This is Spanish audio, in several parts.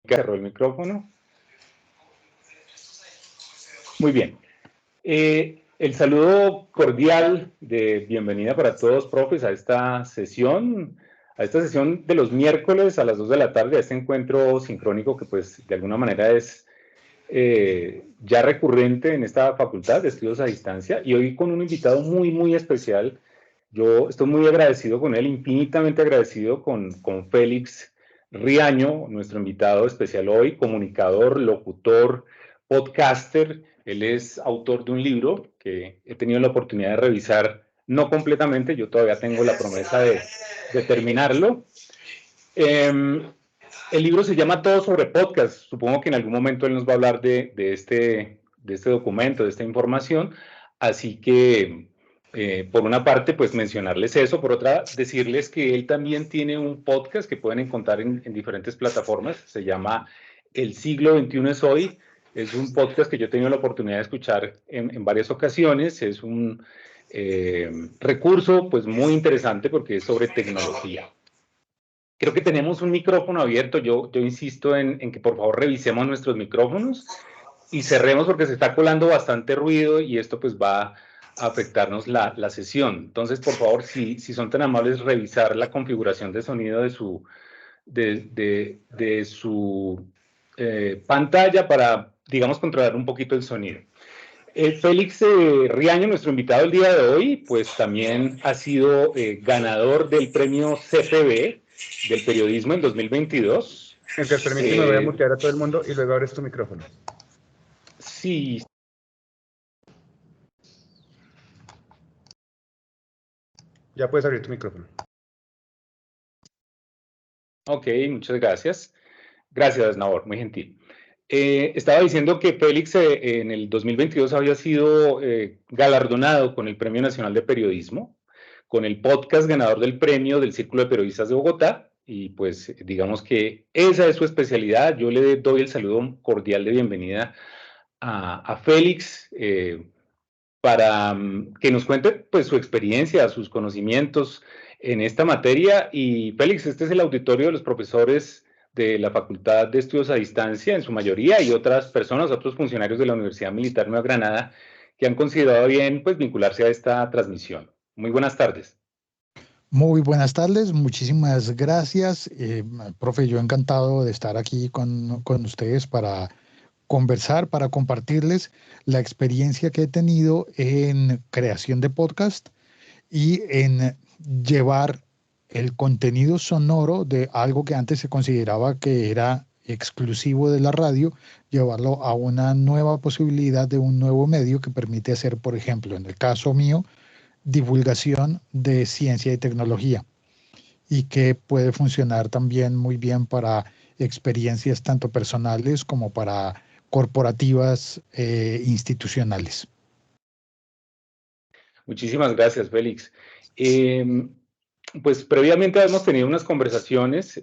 Cerró el micrófono. Muy bien. El saludo cordial de bienvenida para todos, profes, a esta sesión de los miércoles a las 2 de la tarde, a este encuentro sincrónico que pues de alguna manera es ya recurrente en esta facultad de estudios a distancia, y hoy con un invitado muy especial. Yo estoy muy agradecido con él, infinitamente agradecido con Félix Riaño, nuestro invitado especial hoy, comunicador, locutor, podcaster. Él es autor de un libro que he tenido la oportunidad de revisar, no completamente, yo todavía tengo la promesa de terminarlo. El libro se llama Todo sobre Podcast. Supongo que en algún momento él nos va a hablar de este documento, de esta información. Así que, por una parte, pues mencionarles eso. Por otra, decirles que él también tiene un podcast que pueden encontrar en diferentes plataformas. Se llama El siglo XXI es hoy. Es un podcast que yo he tenido la oportunidad de escuchar en varias ocasiones. Es un recurso pues muy interesante porque es sobre tecnología. Creo que tenemos un micrófono abierto. Yo insisto en que por favor revisemos nuestros micrófonos y cerremos porque se está colando bastante ruido y esto pues va a afectarnos la sesión. Entonces, por favor, si son tan amables, revisar la configuración de sonido de su pantalla para, digamos, controlar un poquito el sonido. Félix Riaño, nuestro invitado el día de hoy, pues también ha sido ganador del premio CPB del periodismo en 2022. Entonces, permíteme, voy a mutear a todo el mundo y luego abres tu micrófono. Sí. Ya puedes abrir tu micrófono. Ok, muchas gracias. Gracias, Nahor, muy gentil. Estaba diciendo que Félix en el 2022 había sido galardonado con el Premio Nacional de Periodismo, con el podcast ganador del premio del Círculo de Periodistas de Bogotá, y pues digamos que esa es su especialidad. Yo le doy el saludo cordial de bienvenida a Félix para que nos cuente pues su experiencia, sus conocimientos en esta materia. Y Félix, este es el auditorio de los profesores de la Facultad de Estudios a Distancia, en su mayoría, y otras personas, otros funcionarios de la Universidad Militar Nueva Granada, que han considerado bien pues vincularse a esta transmisión. Muy buenas tardes. Muy buenas tardes, muchísimas gracias. Profe, yo encantado de estar aquí con ustedes para conversar, para compartirles la experiencia que he tenido en creación de podcast y en llevar el contenido sonoro de algo que antes se consideraba que era exclusivo de la radio, llevarlo a una nueva posibilidad de un nuevo medio que permite hacer, por ejemplo, en el caso mío, divulgación de ciencia y tecnología, y que puede funcionar también muy bien para experiencias tanto personales como para corporativas institucionales. Muchísimas gracias, Félix. Pues previamente hemos tenido unas conversaciones.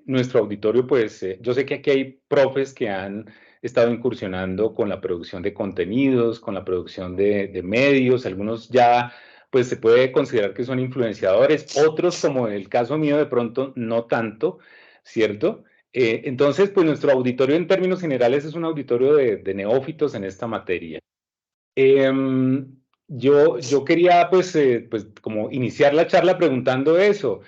Nuestro auditorio, pues yo sé que aquí hay profes que han estado incursionando con la producción de contenidos, con la producción de medios. Algunos ya pues se puede considerar que son influenciadores, otros, como en el caso mío, de pronto no tanto, ¿cierto? Entonces, pues nuestro auditorio en términos generales es un auditorio de neófitos en esta materia. Yo quería pues como iniciar la charla preguntando eso,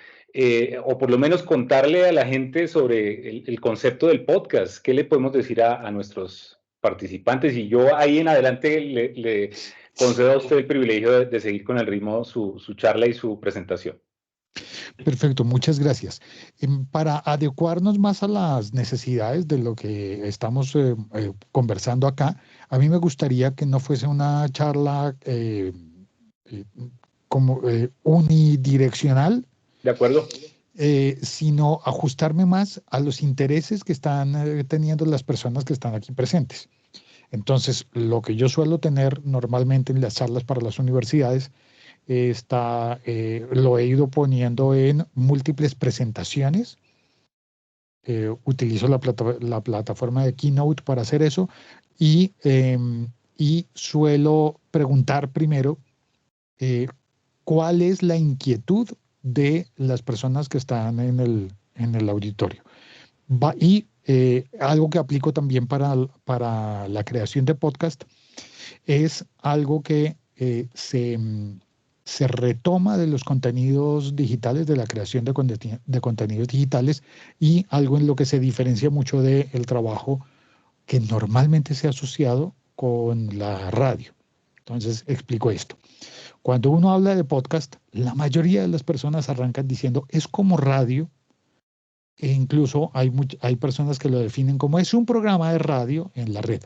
o por lo menos contarle a la gente sobre el concepto del podcast. ¿Qué le podemos decir a nuestros participantes? Y yo ahí en adelante le concedo a usted el privilegio de seguir con el ritmo su charla y su presentación. Perfecto, muchas gracias. Para adecuarnos más a las necesidades de lo que estamos conversando acá, a mí me gustaría que no fuese una charla como unidireccional. ¿De acuerdo? Sino ajustarme más a los intereses que están teniendo las personas que están aquí presentes. Entonces, lo que yo suelo tener normalmente en las charlas para las universidades lo he ido poniendo en múltiples presentaciones. Utilizo la plataforma de Keynote para hacer eso y suelo preguntar primero cuál es la inquietud de las personas que están en el auditorio. Y algo que aplico también para la creación de podcast es algo que se retoma de los contenidos digitales, de la creación de contenidos digitales, y algo en lo que se diferencia mucho del trabajo que normalmente se ha asociado con la radio. Entonces, explico esto. Cuando uno habla de podcast, la mayoría de las personas arrancan diciendo es como radio, e incluso hay personas que lo definen como es un programa de radio en la red.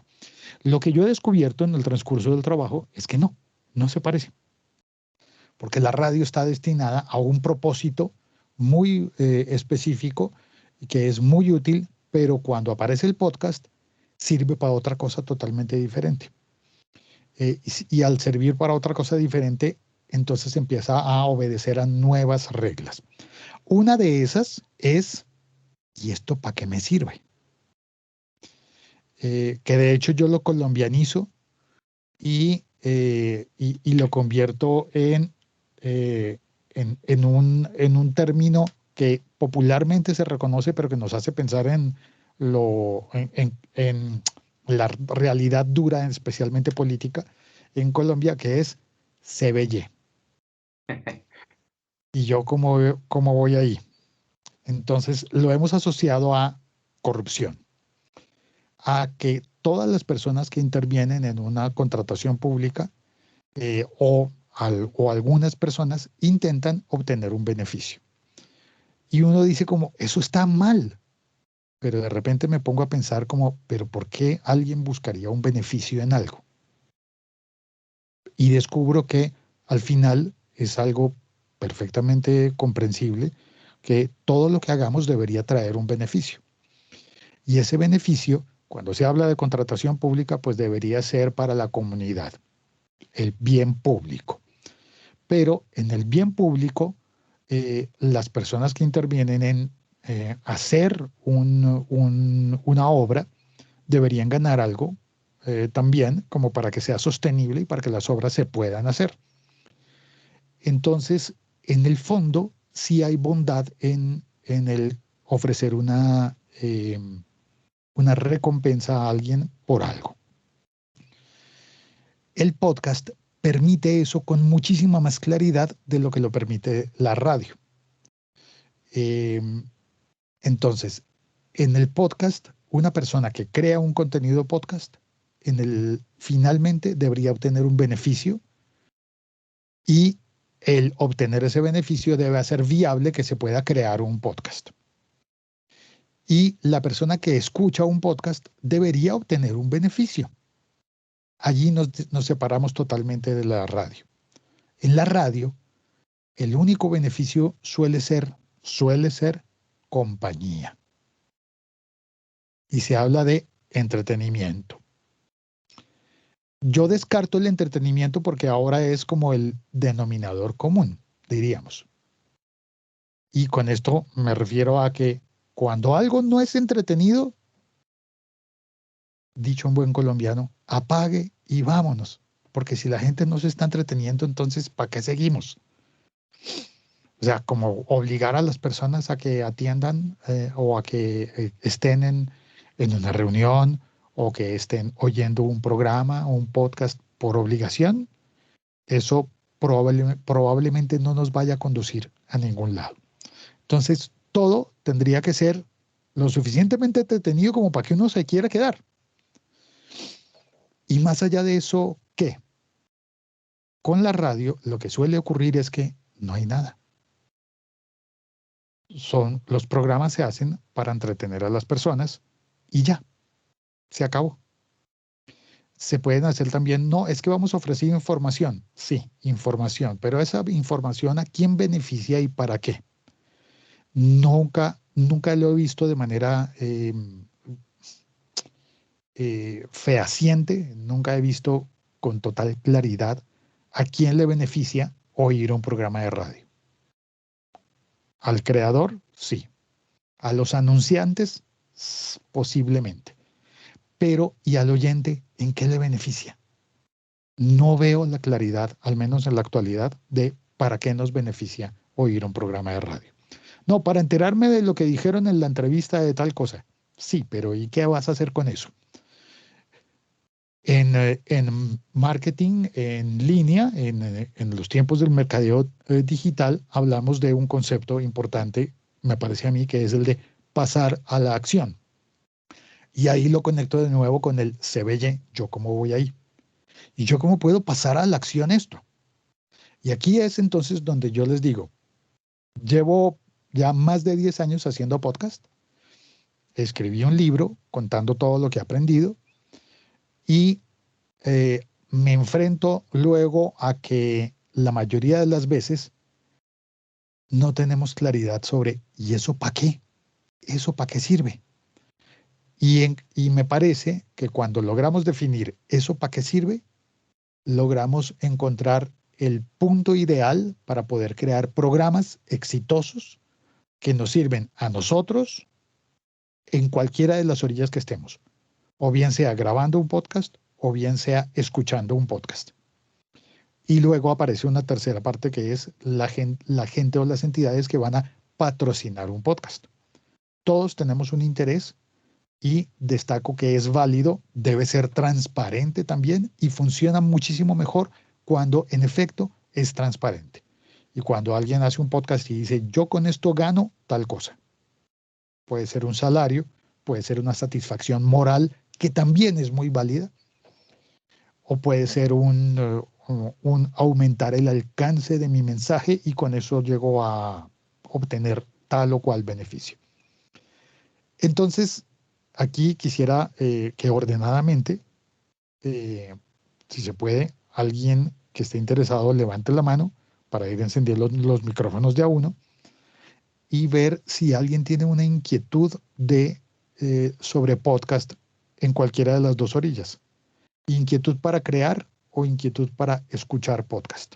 Lo que yo he descubierto en el transcurso del trabajo es que no se parece, porque la radio está destinada a un propósito muy específico, que es muy útil, pero cuando aparece el podcast sirve para otra cosa totalmente diferente. Y al servir para otra cosa diferente, entonces empieza a obedecer a nuevas reglas. Una de esas es, ¿y esto para qué me sirve? Que de hecho yo lo colombianizo y lo convierto en un término que popularmente se reconoce, pero que nos hace pensar en la realidad dura, especialmente política, en Colombia, que es CBY. ¿Y yo cómo voy ahí? Entonces lo hemos asociado a corrupción, a que todas las personas que intervienen en una contratación pública o algunas personas intentan obtener un beneficio. Y uno dice como, eso está mal, pero de repente me pongo a pensar como, pero ¿por qué alguien buscaría un beneficio en algo? Y descubro que al final es algo perfectamente comprensible, que todo lo que hagamos debería traer un beneficio. Y ese beneficio, cuando se habla de contratación pública, pues debería ser para la comunidad, el bien público. Pero en el bien público, las personas que intervienen en hacer una obra deberían ganar algo también, como para que sea sostenible y para que las obras se puedan hacer. Entonces, en el fondo, sí hay bondad en el ofrecer una recompensa a alguien por algo. El podcast permite eso con muchísima más claridad de lo que lo permite la radio. Entonces, en el podcast, una persona que crea un contenido podcast, finalmente debería obtener un beneficio, y el obtener ese beneficio debe hacer viable que se pueda crear un podcast. Y la persona que escucha un podcast debería obtener un beneficio. Allí nos separamos totalmente de la radio. En la radio, el único beneficio suele ser compañía. Y se habla de entretenimiento. Yo descarto el entretenimiento porque ahora es como el denominador común, diríamos. Y con esto me refiero a que cuando algo no es entretenido, dicho un buen colombiano, apague y vámonos. Porque si la gente no se está entreteniendo, entonces ¿para qué seguimos? O sea, como obligar a las personas a que atiendan o a que estén en una reunión o que estén oyendo un programa o un podcast por obligación, eso probablemente no nos vaya a conducir a ningún lado. Entonces, todo tendría que ser lo suficientemente entretenido como para que uno se quiera quedar. Y más allá de eso, ¿qué? Con la radio, lo que suele ocurrir es que no hay nada. Los programas se hacen para entretener a las personas y ya, se acabó. Se pueden hacer también, no, es que vamos a ofrecer información. Sí, información, pero esa información, ¿a quién beneficia y para qué? Nunca lo he visto de manera fehaciente, nunca he visto con total claridad a quién le beneficia oír un programa de radio. Al creador, sí. A los anunciantes, posiblemente. Pero, ¿y al oyente en qué le beneficia? No veo la claridad, al menos en la actualidad, de para qué nos beneficia oír un programa de radio. No, para enterarme de lo que dijeron en la entrevista de tal cosa. Sí, pero ¿y qué vas a hacer con eso? En marketing en línea, en los tiempos del mercadeo digital, hablamos de un concepto importante, me parece a mí, que es el de pasar a la acción. Y ahí lo conecto de nuevo con el se ve, yo cómo voy ahí. ¿Y yo cómo puedo pasar a la acción esto? Y aquí es entonces donde yo les digo, llevo ya más de 10 años haciendo podcast, escribí un libro contando todo lo que he aprendido y me enfrento luego a que la mayoría de las veces no tenemos claridad sobre, ¿y eso para qué? ¿Eso para qué sirve? Y me parece que cuando logramos definir eso para qué sirve, logramos encontrar el punto ideal para poder crear programas exitosos que nos sirven a nosotros en cualquiera de las orillas que estemos, o bien sea grabando un podcast o bien sea escuchando un podcast. Y luego aparece una tercera parte que es la gente o las entidades que van a patrocinar un podcast. Todos tenemos un interés y destaco que es válido, debe ser transparente también y funciona muchísimo mejor cuando en efecto es transparente. Y cuando alguien hace un podcast y dice, yo con esto gano tal cosa. Puede ser un salario, puede ser una satisfacción moral que también es muy válida, o puede ser un aumentar el alcance de mi mensaje y con eso llego a obtener tal o cual beneficio. Entonces, aquí quisiera que ordenadamente, si se puede, alguien que esté interesado levante la mano para ir encendiendo los micrófonos de a uno y ver si alguien tiene una inquietud sobre podcast en cualquiera de las dos orillas. Inquietud para crear o inquietud para escuchar podcast.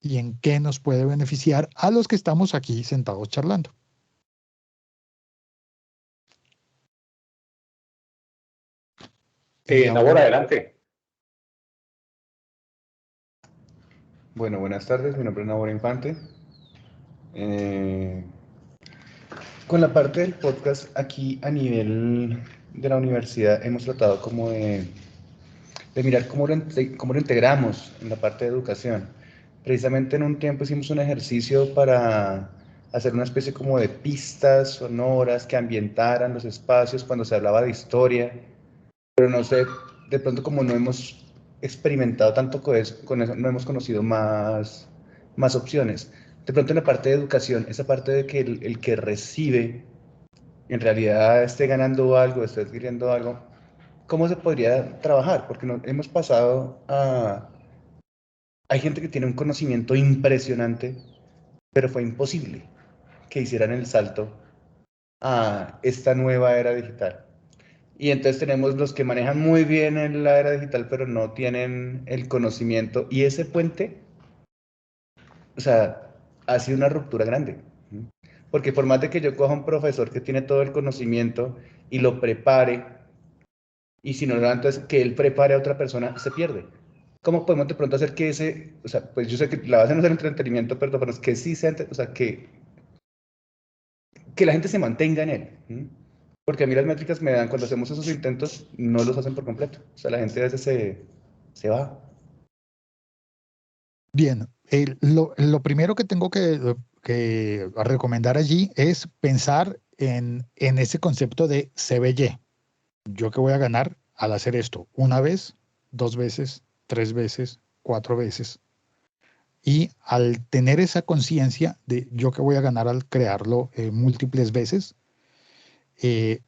Y en qué nos puede beneficiar a los que estamos aquí sentados charlando. Nabor, adelante. Bueno, buenas tardes, mi nombre es Nabor Infante. Con la parte del podcast, aquí a nivel de la universidad hemos tratado como de mirar cómo lo integramos en la parte de educación. Precisamente en un tiempo hicimos un ejercicio para hacer una especie como de pistas sonoras que ambientaran los espacios cuando se hablaba de historia, pero no sé, de pronto como no hemos experimentado tanto con eso, no hemos conocido más opciones. De pronto en la parte de educación, esa parte de que el que recibe en realidad esté ganando algo, esté adquiriendo algo, ¿cómo se podría trabajar? Porque hemos pasado a... Hay gente que tiene un conocimiento impresionante, pero fue imposible que hicieran el salto a esta nueva era digital. Y entonces tenemos los que manejan muy bien en la era digital, pero no tienen el conocimiento. Y ese puente, o sea, ha sido una ruptura grande. Porque por más de que yo coja un profesor que tiene todo el conocimiento y lo prepare, y si no, entonces que él prepare a otra persona, se pierde. ¿Cómo podemos de pronto hacer que o sea, pues yo sé que la base no es el entretenimiento, pero que sí sea, o sea, que la gente se mantenga en él? Porque a mí las métricas me dan, cuando hacemos esos intentos, no los hacen por completo. O sea, la gente a veces se va. Bien, lo primero que tengo que recomendar allí es pensar en ese concepto de CBY. ¿Yo qué voy a ganar al hacer esto? Una vez, dos veces, tres veces, cuatro veces. Y al tener esa conciencia de yo qué voy a ganar al crearlo múltiples veces, eh,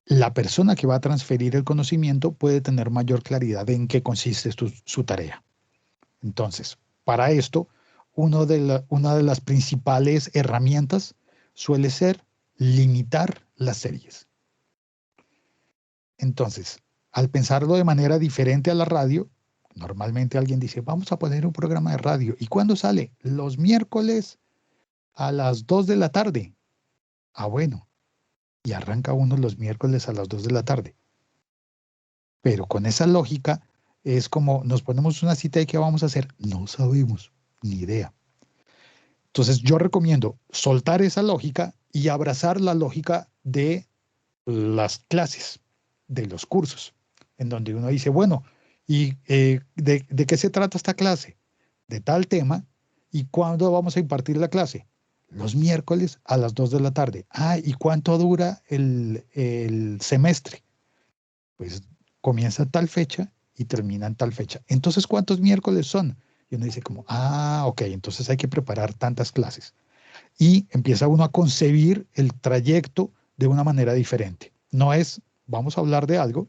la persona que va a transferir el conocimiento puede tener mayor claridad en qué consiste su tarea. Entonces, para esto, una de las principales herramientas suele ser limitar las series. Entonces, al pensarlo de manera diferente a la radio, normalmente alguien dice, vamos a poner un programa de radio. ¿Y cuándo sale? Los miércoles a las 2 de la tarde. Ah, bueno. Y arranca uno los miércoles a las 2 de la tarde. Pero con esa lógica es como nos ponemos una cita y ¿qué vamos a hacer? No sabemos, ni idea. Entonces yo recomiendo soltar esa lógica y abrazar la lógica de las clases de los cursos, en donde uno dice, bueno, ¿y de qué se trata esta clase? De tal tema. ¿Y cuándo vamos a impartir la clase? Los miércoles a las 2 de la tarde. Ah, ¿y cuánto dura el semestre? Pues comienza tal fecha y termina en tal fecha. Entonces, ¿cuántos miércoles son? Y uno dice como, ah, ok, entonces hay que preparar tantas clases. Y empieza uno a concebir el trayecto de una manera diferente. No es, vamos a hablar de algo,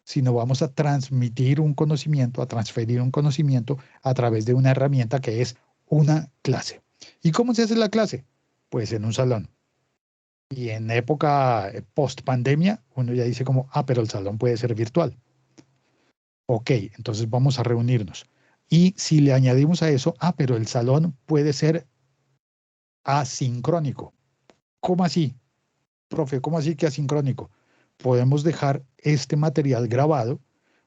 sino vamos a transmitir un conocimiento, a transferir un conocimiento a través de una herramienta que es una clase. ¿Y cómo se hace la clase? Pues en un salón. Y en época post pandemia, uno ya dice como, ah, pero el salón puede ser virtual. Ok, entonces vamos a reunirnos. Y si le añadimos a eso, ah, pero el salón puede ser asincrónico. ¿Cómo así? Profe, ¿cómo así que asincrónico? Podemos dejar este material grabado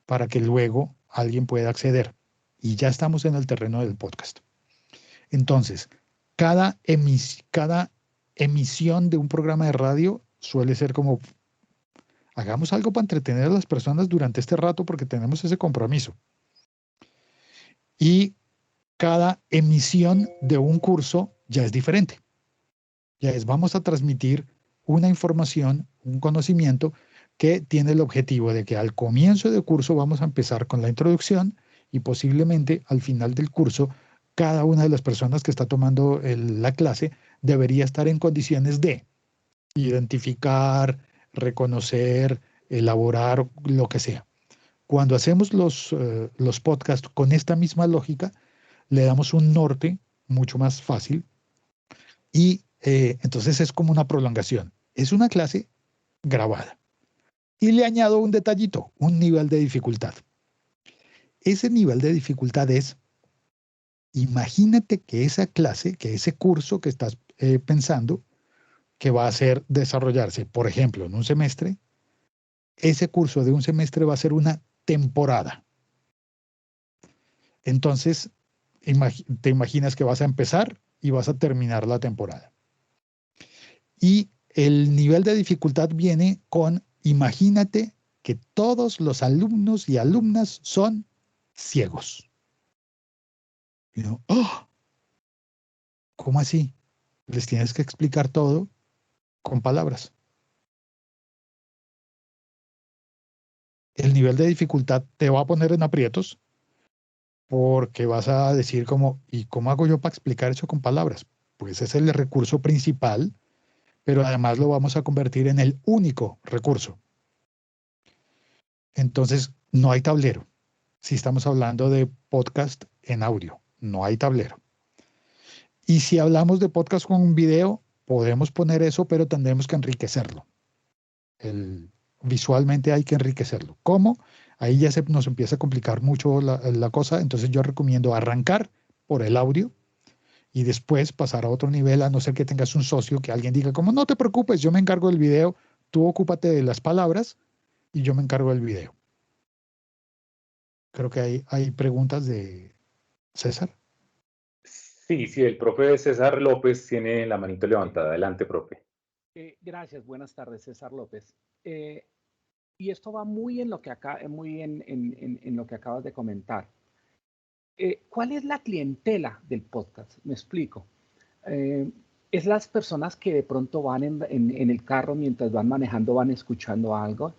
para que luego alguien pueda acceder. Y ya estamos en el terreno del podcast. Entonces, cada emisión de un programa de radio suele ser como, hagamos algo para entretener a las personas durante este rato porque tenemos ese compromiso. Y cada emisión de un curso ya es diferente. Ya es, vamos a transmitir una información, un conocimiento que tiene el objetivo de que al comienzo del curso vamos a empezar con la introducción y posiblemente al final del curso cada una de las personas que está tomando la clase debería estar en condiciones de identificar, reconocer, elaborar, lo que sea. Cuando hacemos los podcasts con esta misma lógica, le damos un norte mucho más fácil y entonces es como una prolongación. Es una clase grabada. Y le añado un detallito, un nivel de dificultad. Ese nivel de dificultad es, imagínate que esa clase, que ese curso que estás pensando que va a ser desarrollarse, por ejemplo, en un semestre, ese curso de un semestre va a ser una temporada. Entonces, te imaginas que vas a empezar y vas a terminar la temporada. Y el nivel de dificultad viene con, imagínate que todos los alumnos y alumnas son ciegos. Y uno, ¡oh! ¿Cómo así? Les tienes que explicar todo con palabras. El nivel de dificultad te va a poner en aprietos porque vas a decir como, ¿y cómo hago yo para explicar eso con palabras? Pues es el recurso principal, pero además lo vamos a convertir en el único recurso. Entonces, no hay tablero. Si estamos hablando de podcast en audio, no hay tablero. Y si hablamos de podcast con un video, podemos poner eso, pero tendremos que enriquecerlo. Visualmente hay que enriquecerlo. ¿Cómo? Ahí ya nos empieza a complicar mucho la cosa, entonces yo recomiendo arrancar por el audio y después pasar a otro nivel, a no ser que tengas un socio, que alguien diga como, no te preocupes, yo me encargo del video, tú ocúpate de las palabras y yo me encargo del video. Creo que hay preguntas de César. Sí, el profe César López tiene la manito levantada. Adelante, profe. Gracias, buenas tardes, César López. Y esto va muy en lo que en lo que acabas de comentar. ¿Cuál es la clientela del podcast? Me explico. Es las personas que de pronto van en el carro mientras van manejando, van escuchando algo.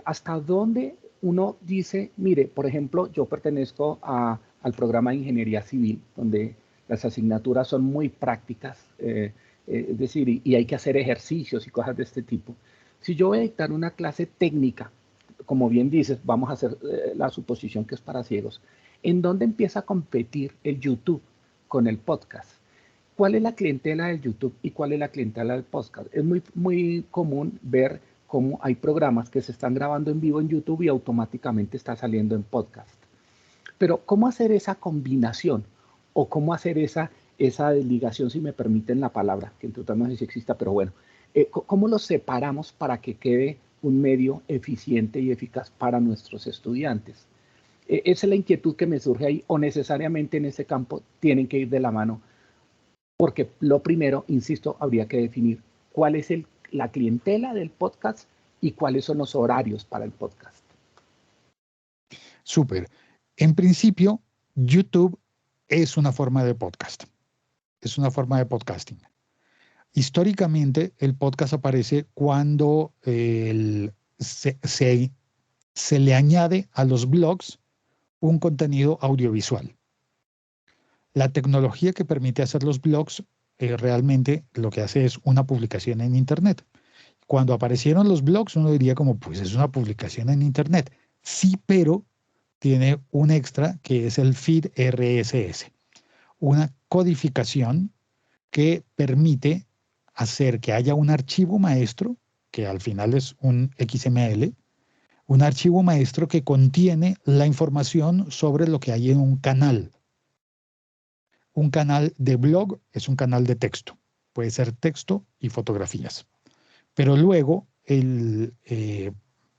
¿Hasta dónde uno dice, mire, por ejemplo, yo pertenezco al programa de Ingeniería Civil, donde las asignaturas son muy prácticas, es decir, y hay que hacer ejercicios y cosas de este tipo. Si yo voy a dictar una clase técnica, como bien dices, vamos a hacer la suposición que es para ciegos, ¿en dónde empieza a competir el YouTube con el podcast? ¿Cuál es la clientela del YouTube y cuál es la clientela del podcast? Es muy común ver cómo hay programas que se están grabando en vivo en YouTube y automáticamente está saliendo en podcast. Pero ¿cómo hacer esa combinación? ¿O cómo hacer esa desligación, si me permiten la palabra, que en total no sé si exista, pero bueno, ¿cómo los separamos para que quede un medio eficiente y eficaz para nuestros estudiantes? Esa es la inquietud que me surge ahí, o necesariamente en ese campo tienen que ir de la mano, porque lo primero, insisto, habría que definir cuál es la clientela del podcast y cuáles son los horarios para el podcast. Súper. En principio, YouTube es una forma de podcast. Es una forma de podcasting. Históricamente, el podcast aparece cuando se le añade a los blogs un contenido audiovisual. La tecnología que permite hacer los blogs realmente lo que hace es una publicación en Internet. Cuando aparecieron los blogs, uno diría como, pues es una publicación en Internet. Sí, pero tiene un extra que es el feed RSS, una codificación que permite hacer que haya un archivo maestro, que al final es un XML, un archivo maestro que contiene la información sobre lo que hay en un canal. Un canal de blog es un canal de texto. Puede ser texto y fotografías. Pero luego,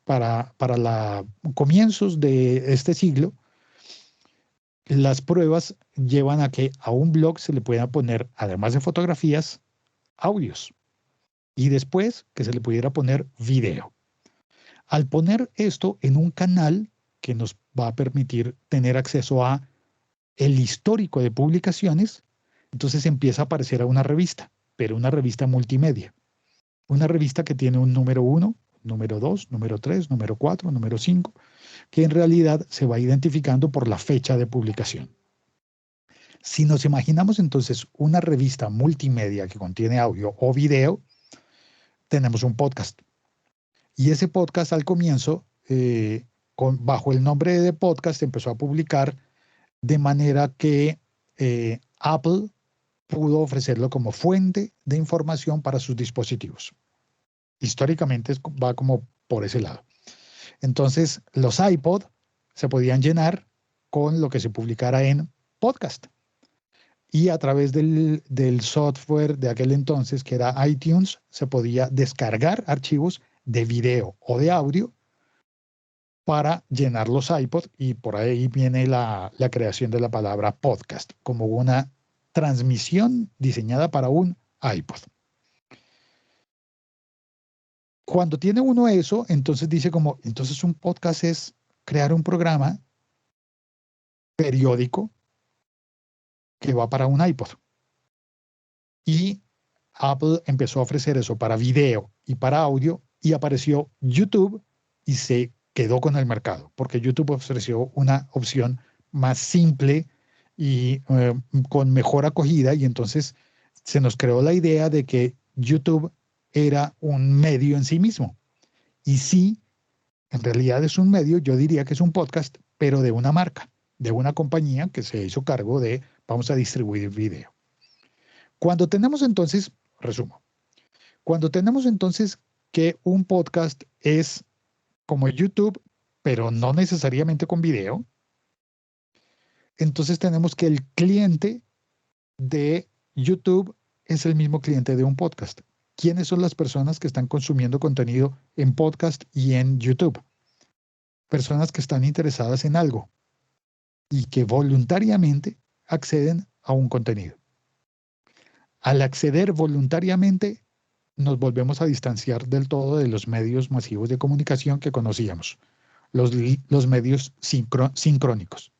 para los comienzos de este siglo, las pruebas llevan a que a un blog se le puedan poner, además de fotografías, audios. Y después que se le pudiera poner video. Al poner esto en un canal que nos va a permitir tener acceso a el histórico de publicaciones, entonces empieza a aparecer a una revista, pero una revista multimedia. Una revista que tiene un número 1, número 2, número 3, número 4, número 5, que en realidad se va identificando por la fecha de publicación. Si nos imaginamos entonces una revista multimedia que contiene audio o video, tenemos un podcast. Y ese podcast al comienzo, bajo el nombre de podcast, empezó a publicar de manera que Apple pudo ofrecerlo como fuente de información para sus dispositivos. Históricamente va como por ese lado. Entonces, los iPod se podían llenar con lo que se publicara en podcast. Y a través del software de aquel entonces, que era iTunes, se podía descargar archivos de video o de audio para llenar los iPod, y por ahí viene la creación de la palabra podcast, como una transmisión diseñada para un iPod. Cuando tiene uno eso, entonces dice como, entonces un podcast es crear un programa periódico que va para un iPod. Y Apple empezó a ofrecer eso para video y para audio, y apareció YouTube y se quedó con el mercado, porque YouTube ofreció una opción más simple y con mejor acogida, y entonces se nos creó la idea de que YouTube era un medio en sí mismo. Y sí, en realidad es un medio, yo diría que es un podcast, pero de una marca, de una compañía que se hizo cargo de, vamos a distribuir video. Cuando tenemos entonces, resumo, cuando tenemos entonces que un podcast es como YouTube, pero no necesariamente con video, entonces tenemos que el cliente de YouTube es el mismo cliente de un podcast. ¿Quiénes son las personas que están consumiendo contenido en podcast y en YouTube? Personas que están interesadas en algo y que voluntariamente acceden a un contenido. Al acceder voluntariamente, nos volvemos a distanciar del todo de los medios masivos de comunicación que conocíamos, los medios sincrónicos.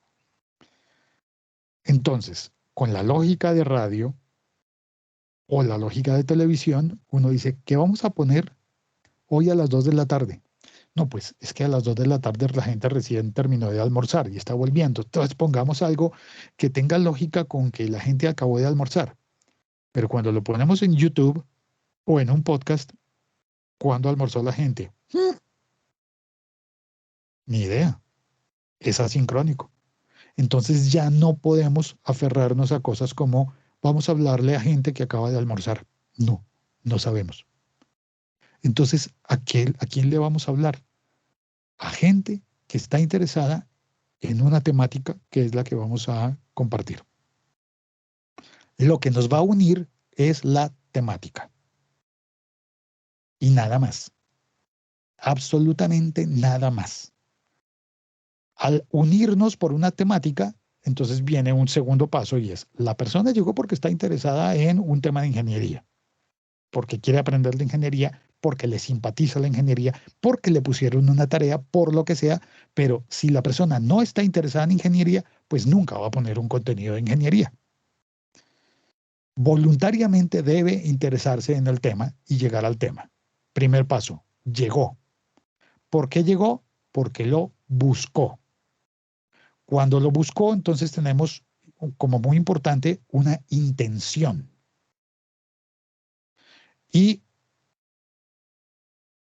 Entonces, con la lógica de radio o la lógica de televisión, uno dice, ¿qué vamos a poner hoy a las 2 de la tarde? No, pues es que a las 2 de la tarde la gente recién terminó de almorzar y está volviendo. Entonces pongamos algo que tenga lógica con que la gente acabó de almorzar. Pero cuando lo ponemos en YouTube o en un podcast, ¿cuándo almorzó la gente? Ni idea. Es asincrónico. Entonces ya no podemos aferrarnos a cosas como vamos a hablarle a gente que acaba de almorzar. No, no sabemos. Entonces, ¿a quién le vamos a hablar? A gente que está interesada en una temática que es la que vamos a compartir. Lo que nos va a unir es la temática. Y nada más. Absolutamente nada más. Al unirnos por una temática, entonces viene un segundo paso, y es, la persona llegó porque está interesada en un tema de ingeniería. porque quiere aprender de ingeniería, porque le simpatiza la ingeniería, porque le pusieron una tarea, por lo que sea, pero si la persona no está interesada en ingeniería, pues nunca va a poner un contenido de ingeniería. Voluntariamente debe interesarse en el tema y llegar al tema. Primer paso, llegó. ¿Por qué llegó? Porque lo buscó. Cuando lo buscó, entonces tenemos como muy importante una intención. Y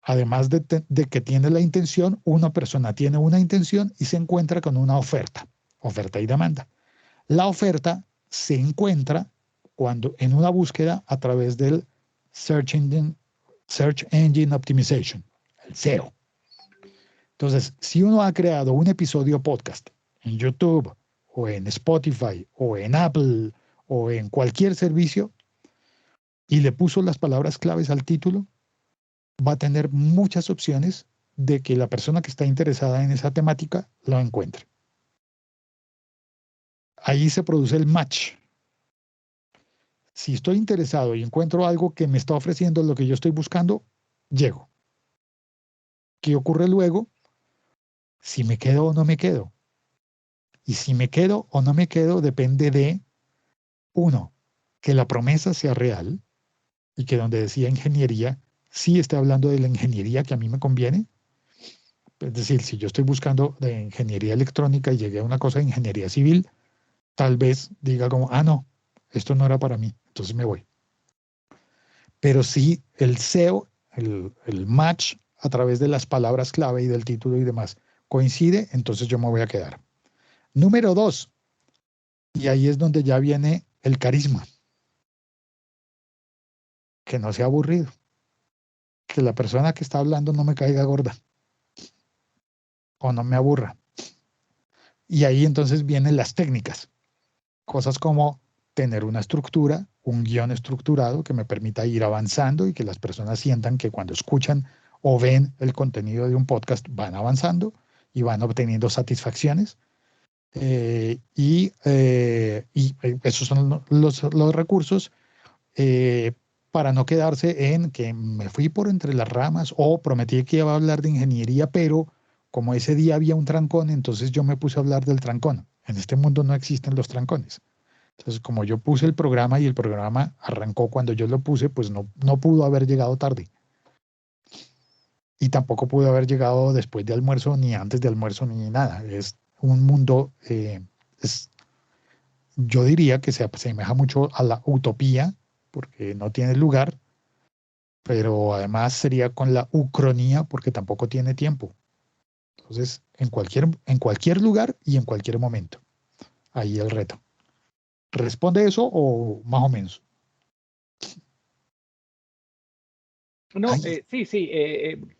además de que tiene la intención, una persona tiene una intención y se encuentra con una oferta y demanda. La oferta se encuentra cuando en una búsqueda a través del Search Engine Optimization, el SEO. Entonces, si uno ha creado un episodio podcast en YouTube o en Spotify o en Apple o en cualquier servicio y le puso las palabras claves al título, va a tener muchas opciones de que la persona que está interesada en esa temática lo encuentre. Ahí se produce el match. Si estoy interesado y encuentro algo que me está ofreciendo lo que yo estoy buscando, llego. ¿Qué ocurre luego? Si me quedo o no me quedo. Y si me quedo o no me quedo depende de, uno, que la promesa sea real y que donde decía ingeniería, sí esté hablando de la ingeniería que a mí me conviene. Es decir, si yo estoy buscando de ingeniería electrónica y llegué a una cosa de ingeniería civil, tal vez diga como, no, esto no era para mí, entonces me voy. Pero si el SEO, el match a través de las palabras clave y del título y demás coincide, entonces yo me voy a quedar. Número 2, y ahí es donde ya viene el carisma. Que no sea aburrido. Que la persona que está hablando no me caiga gorda. O no me aburra. Y ahí entonces vienen las técnicas. Cosas como tener una estructura, un guión estructurado que me permita ir avanzando y que las personas sientan que cuando escuchan o ven el contenido de un podcast van avanzando y van obteniendo satisfacciones. Y esos son los recursos para no quedarse en que me fui por entre las ramas o prometí que iba a hablar de ingeniería, pero como ese día había un trancón, entonces yo me puse a hablar del trancón. En este mundo no existen los trancones. Entonces, como yo puse el programa y el programa arrancó cuando yo lo puse, pues no pudo haber llegado tarde. Y tampoco pudo haber llegado después de almuerzo, ni antes de almuerzo, ni nada. Es un mundo, yo diría que se asemeja mucho a la utopía, porque no tiene lugar, pero además sería con la ucronía, porque tampoco tiene tiempo. Entonces, en cualquier lugar y en cualquier momento. Ahí el reto. ¿Responde eso o más o menos? No, sí,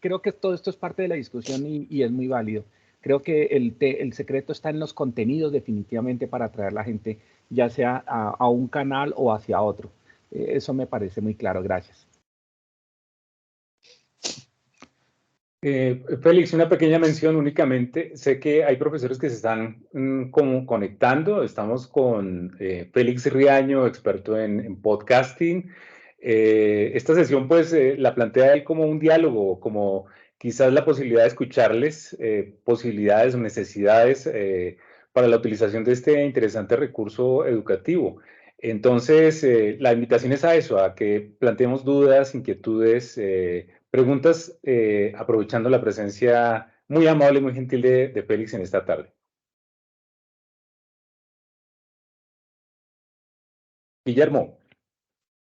creo que todo esto es parte de la discusión y es muy válido. Creo que el secreto está en los contenidos definitivamente para atraer a la gente, ya sea a un canal o hacia otro. Eso me parece muy claro, gracias. Félix, una pequeña mención únicamente. Sé que hay profesores que se están como conectando. Estamos con Félix Riaño, experto en podcasting. Esta sesión pues la plantea él como un diálogo, como quizás la posibilidad de escucharles posibilidades o necesidades para la utilización de este interesante recurso educativo. Entonces, la invitación es a eso, a que planteemos dudas, inquietudes, preguntas, aprovechando la presencia muy amable y muy gentil de Félix en esta tarde. Guillermo.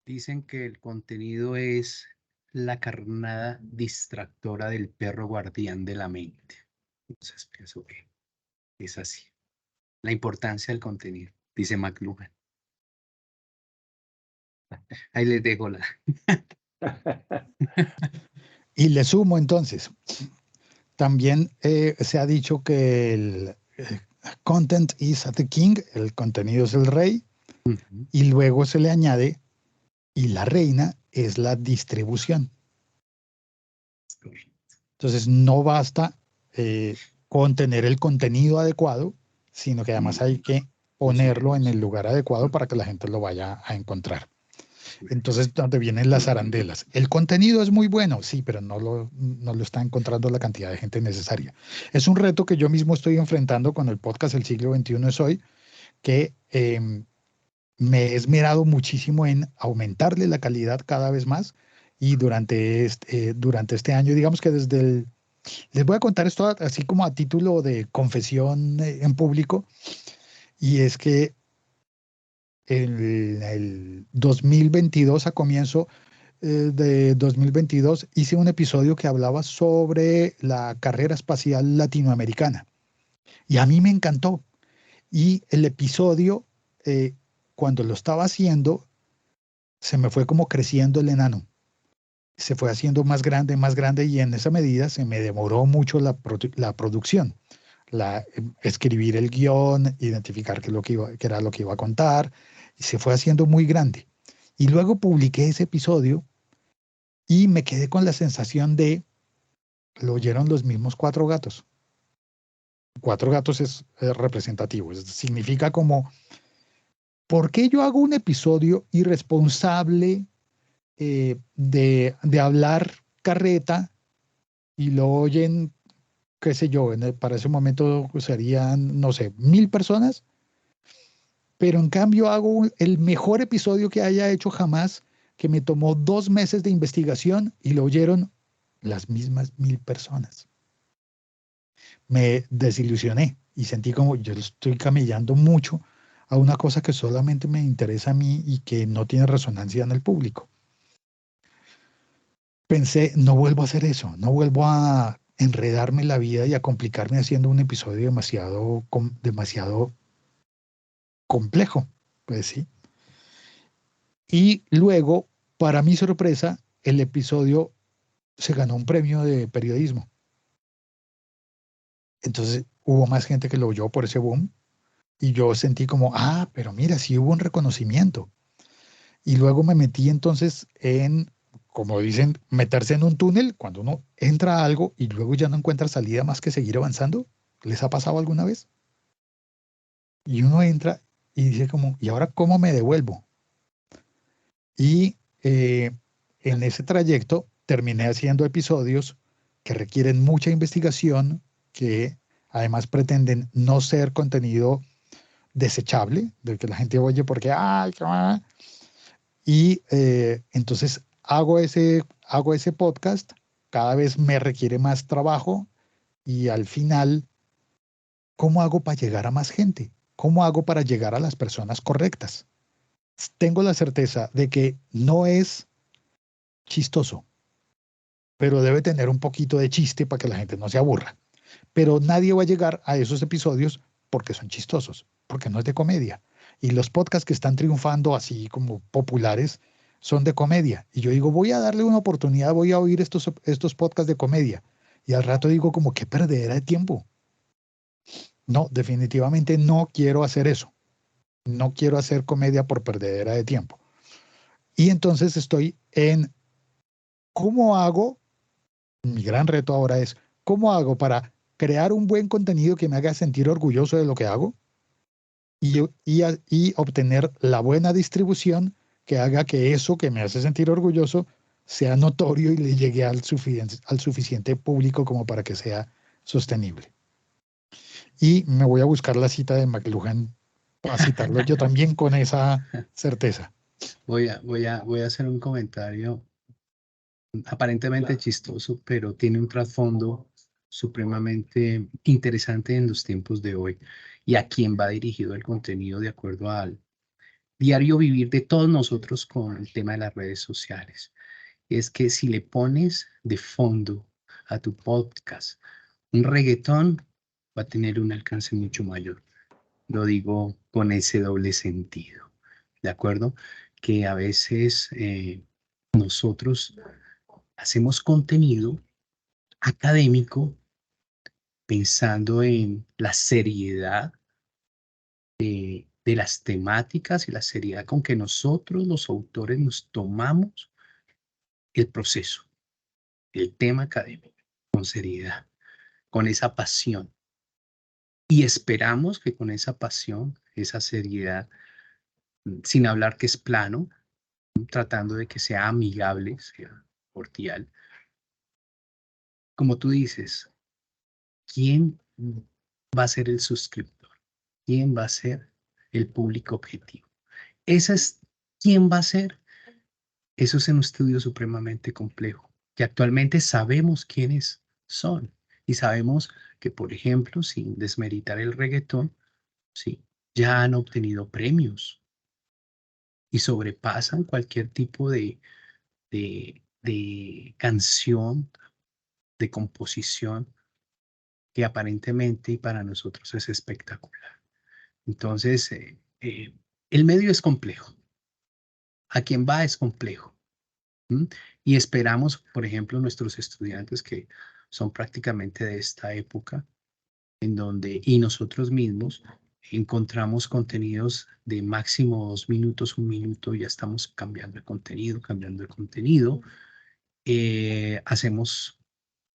Dicen que el contenido es la carnada distractora del perro guardián de la mente. Entonces pienso que es así. La importancia del contenido, dice McLuhan. Ahí les dejo la. Y le sumo entonces, también se ha dicho que el content is the king, el contenido es el rey, y luego se le añade, y la reina es la distribución. Entonces no basta con tener el contenido adecuado, sino que además hay que ponerlo en el lugar adecuado para que la gente lo vaya a encontrar. Entonces, donde vienen las arandelas. El contenido es muy bueno, sí, pero no lo está encontrando la cantidad de gente necesaria. Es un reto que yo mismo estoy enfrentando con el podcast El siglo XXI es hoy, que me he esmerado muchísimo en aumentarle la calidad cada vez más. Y durante este año, digamos que les voy a contar esto así como a título de confesión en público, y es que el 2022, a comienzo de 2022, hice un episodio que hablaba sobre la carrera espacial latinoamericana y a mí me encantó. Y el episodio, cuando lo estaba haciendo, se me fue como creciendo el enano. Se fue haciendo más grande y en esa medida se me demoró mucho la producción. Escribir el guión, identificar qué era lo que iba a contar, y se fue haciendo muy grande. Y luego publiqué ese episodio y me quedé con la sensación de, lo oyeron los mismos cuatro gatos. Cuatro gatos es representativo, significa como, ¿por qué yo hago un episodio irresponsable de hablar carreta y lo oyen, qué sé yo, para ese momento serían, no sé, 1000 personas? Pero en cambio hago el mejor episodio que haya hecho jamás, que me tomó 2 meses de investigación y lo oyeron las mismas 1000 personas. Me desilusioné y sentí como yo estoy camellando mucho a una cosa que solamente me interesa a mí y que no tiene resonancia en el público. Pensé, no vuelvo a hacer eso, no vuelvo a enredarme en la vida y a complicarme haciendo un episodio demasiado complejo, pues sí. Y luego, para mi sorpresa, el episodio se ganó un premio de periodismo. Entonces hubo más gente que lo oyó por ese boom y yo sentí como, pero mira, sí hubo un reconocimiento. Y luego me metí entonces como dicen, meterse en un túnel cuando uno entra a algo y luego ya no encuentra salida más que seguir avanzando. ¿Les ha pasado alguna vez? Y uno entra y dice como, ¿y ahora cómo me devuelvo? Y en ese trayecto terminé haciendo episodios que requieren mucha investigación, que además pretenden no ser contenido desechable, del que la gente oye porque, ¡ay, qué va! Y entonces hago ese podcast, cada vez me requiere más trabajo y al final, ¿cómo hago para llegar a más gente? ¿Cómo hago para llegar a las personas correctas? Tengo la certeza de que no es chistoso, pero debe tener un poquito de chiste para que la gente no se aburra. Pero nadie va a llegar a esos episodios porque son chistosos, porque no es de comedia. Y los podcasts que están triunfando así como populares son de comedia. Y yo digo, voy a darle una oportunidad, voy a oír estos podcasts de comedia. Y al rato digo como, qué perdedera de tiempo. No, definitivamente no quiero hacer eso. No quiero hacer comedia por perdedera de tiempo. Y entonces estoy en cómo hago. Mi gran reto ahora es, ¿cómo hago para crear un buen contenido que me haga sentir orgulloso de lo que hago y obtener la buena distribución que haga que eso que me hace sentir orgulloso sea notorio y le llegue al suficiente público como para que sea sostenible? Y me voy a buscar la cita de McLuhan para citarlo yo también con esa certeza. Voy a hacer un comentario aparentemente chistoso, pero tiene un trasfondo supremamente interesante en los tiempos de hoy y a quién va dirigido el contenido de acuerdo al diario vivir de todos nosotros con el tema de las redes sociales. Es que si le pones de fondo a tu podcast un reggaetón, va a tener un alcance mucho mayor. Lo digo con ese doble sentido, ¿de acuerdo? Que a veces nosotros hacemos contenido académico pensando en la seriedad de las temáticas y la seriedad con que nosotros los autores nos tomamos el proceso, el tema académico, con seriedad, con esa pasión. Y esperamos que con esa pasión, esa seriedad, sin hablar que es plano, tratando de que sea amigable, sea cordial. Como tú dices, ¿quién va a ser el suscriptor? ¿Quién va a ser el público objetivo? Esa es, ¿quién va a ser? Eso es un estudio supremamente complejo, que actualmente sabemos quiénes son y sabemos que, por ejemplo, sin desmeritar el reggaetón, sí, ya han obtenido premios y sobrepasan cualquier tipo de canción, de composición que aparentemente y para nosotros es espectacular. Entonces, el medio es complejo. A quien va es complejo. ¿M? Y esperamos, por ejemplo, nuestros estudiantes que son prácticamente de esta época, en donde, y nosotros mismos, encontramos contenidos de máximo 2 minutos, 1 minuto, ya estamos cambiando el contenido, hacemos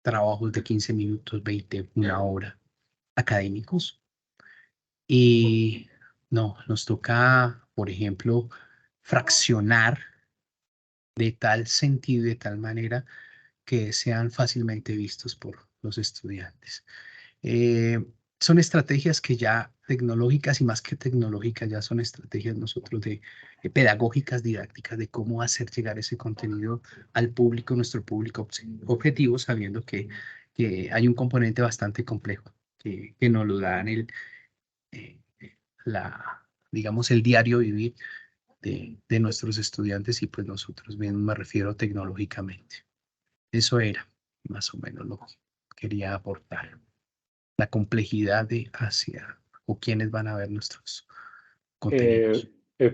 trabajos de 15 minutos, 20, 1 hora, académicos. Y no, nos toca, por ejemplo, fraccionar de tal sentido y de tal manera que sean fácilmente vistos por los estudiantes. Eh, Son estrategias que ya tecnológicas y más que tecnológicas, ya son estrategias nosotros de pedagógicas, didácticas, de cómo hacer llegar ese contenido al público, nuestro público objetivo, sabiendo que hay un componente bastante complejo, que nos lo dan eh, digamos, el diario vivir de nuestros estudiantes y pues nosotros mismos, me refiero tecnológicamente. Eso era más o menos lo que quería aportar. La complejidad de hacia o quiénes van a ver nuestros contenidos.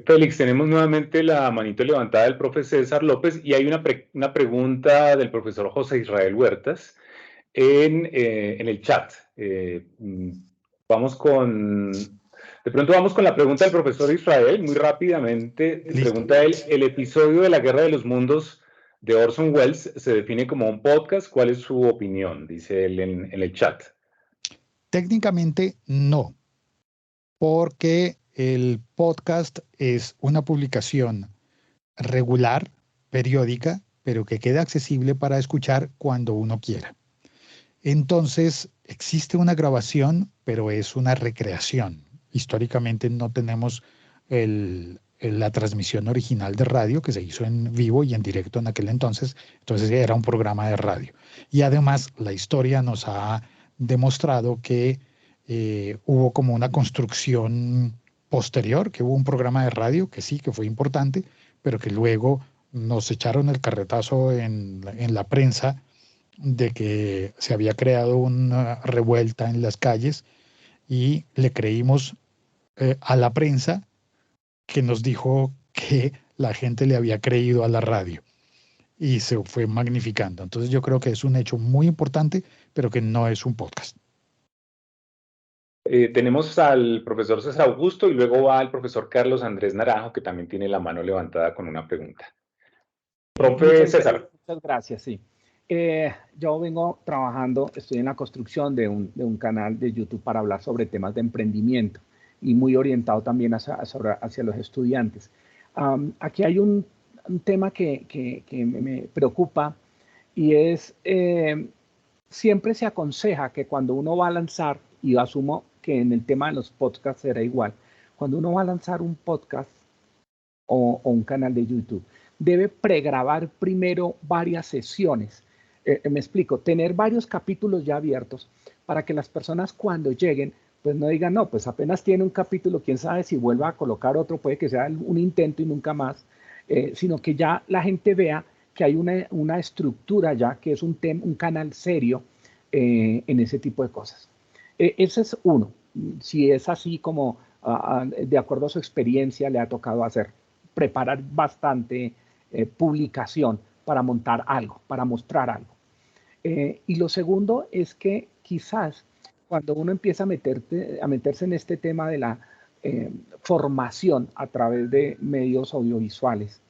Félix, tenemos nuevamente la manito levantada del profe César López y hay una pregunta del profesor José Israel Huertas en el chat. Vamos de pronto vamos con la pregunta del profesor Israel, muy rápidamente. Listo. Pregunta él, ¿el episodio de la Guerra de los Mundos de Orson Welles se define como un podcast? ¿Cuál es su opinión? Dice él en el chat. Técnicamente no, porque el podcast es una publicación regular, periódica, pero que queda accesible para escuchar cuando uno quiera. Entonces, existe una grabación, pero es una recreación. Históricamente no tenemos la transmisión original de radio que se hizo en vivo y en directo en aquel entonces era un programa de radio. Y además la historia nos ha demostrado que hubo como una construcción posterior, que hubo un programa de radio que sí, que fue importante, pero que luego nos echaron el carretazo en la prensa de que se había creado una revuelta en las calles y le creímos a la prensa que nos dijo que la gente le había creído a la radio y se fue magnificando. Entonces yo creo que es un hecho muy importante, pero que no es un podcast. Tenemos al profesor César Augusto y luego va el profesor Carlos Andrés Naranjo, que también tiene la mano levantada con una pregunta. Profe César. Muchas gracias, sí. Yo vengo trabajando, estoy en la construcción de un canal de YouTube para hablar sobre temas de emprendimiento y muy orientado también hacia los estudiantes. Aquí hay un tema que me preocupa y es, siempre se aconseja que cuando uno va a lanzar, y asumo que en el tema de los podcasts será igual, cuando uno va a lanzar un podcast o un canal de YouTube, debe pregrabar primero varias sesiones. Me explico, tener varios capítulos ya abiertos para que las personas cuando lleguen, pues no digan, no, pues apenas tiene un capítulo, quién sabe si vuelva a colocar otro, puede que sea un intento y nunca más, sino que ya la gente vea que hay una estructura ya, que es un canal serio en ese tipo de cosas. Ese es uno, si es así como de acuerdo a su experiencia le ha tocado hacer, preparar bastante publicación para montar algo, para mostrar algo. Y lo segundo es que quizás cuando uno empieza a meterse en este tema de la formación a través de medios audiovisuales,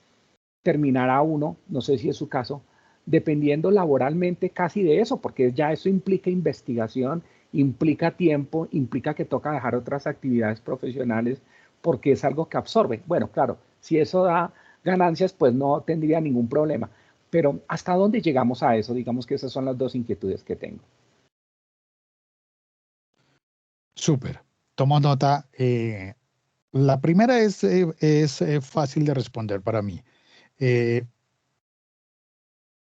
terminará uno, no sé si es su caso, dependiendo laboralmente casi de eso, porque ya eso implica investigación, implica tiempo, implica que toca dejar otras actividades profesionales porque es algo que absorbe. Bueno, claro, si eso da ganancias, pues no tendría ningún problema. Pero ¿hasta dónde llegamos a eso? Digamos que esas son las dos inquietudes que tengo. Súper. Tomo nota. La primera es fácil de responder para mí.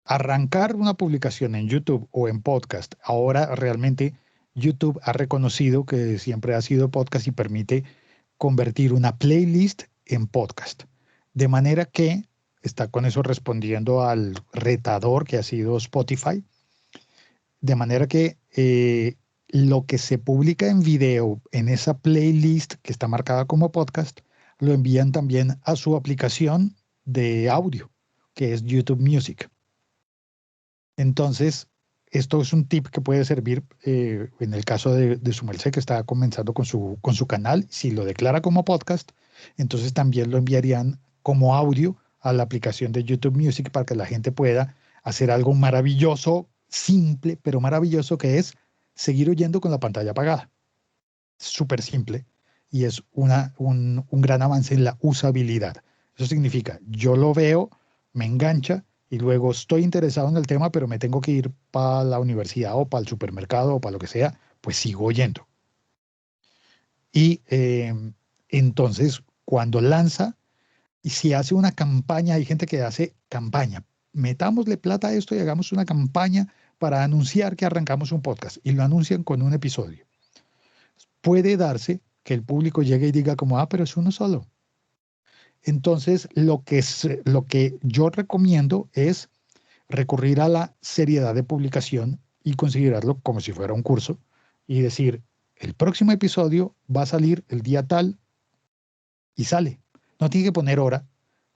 Arrancar una publicación en YouTube o en podcast, ahora realmente YouTube ha reconocido que siempre ha sido podcast y permite convertir una playlist en podcast. De manera que está con eso respondiendo al retador que ha sido Spotify. De manera que lo que se publica en video en esa playlist que está marcada como podcast, lo envían también a su aplicación de audio, que es YouTube Music. Entonces, esto es un tip que puede servir en el caso de su merced que está comenzando con su canal. Si lo declara como podcast, entonces también lo enviarían como audio a la aplicación de YouTube Music para que la gente pueda hacer algo maravilloso, simple, pero maravilloso, que es seguir oyendo con la pantalla apagada. Súper simple y es un gran avance en la usabilidad. Eso significa, yo lo veo, me engancha, y luego estoy interesado en el tema, pero me tengo que ir para la universidad o para el supermercado o para lo que sea, pues sigo oyendo. Y entonces, cuando lanza, y si hace una campaña, hay gente que hace campaña, metámosle plata a esto y hagamos una campaña para anunciar que arrancamos un podcast, y lo anuncian con un episodio. Puede darse que el público llegue y diga como, pero es uno solo. Entonces, lo que yo recomiendo es recurrir a la seriedad de publicación y considerarlo como si fuera un curso y decir, el próximo episodio va a salir el día tal y sale. No tiene que poner hora,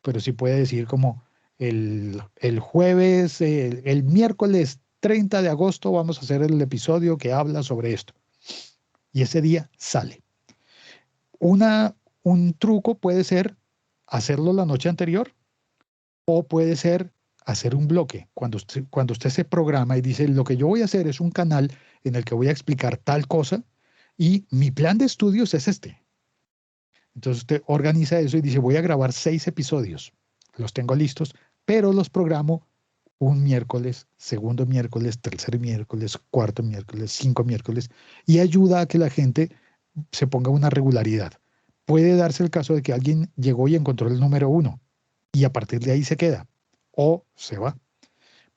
pero sí puede decir como el jueves, el miércoles 30 de agosto vamos a hacer el episodio que habla sobre esto. Y ese día sale. Un truco puede ser hacerlo la noche anterior o puede ser hacer un bloque. Cuando usted se programa y dice, lo que yo voy a hacer es un canal en el que voy a explicar tal cosa y mi plan de estudios es este. Entonces usted organiza eso y dice, voy a grabar 6 episodios. Los tengo listos, pero los programo un miércoles, segundo miércoles, tercer miércoles, cuarto miércoles, 5 miércoles, y ayuda a que la gente se ponga una regularidad. Puede darse el caso de que alguien llegó y encontró el número 1 y a partir de ahí se queda o se va.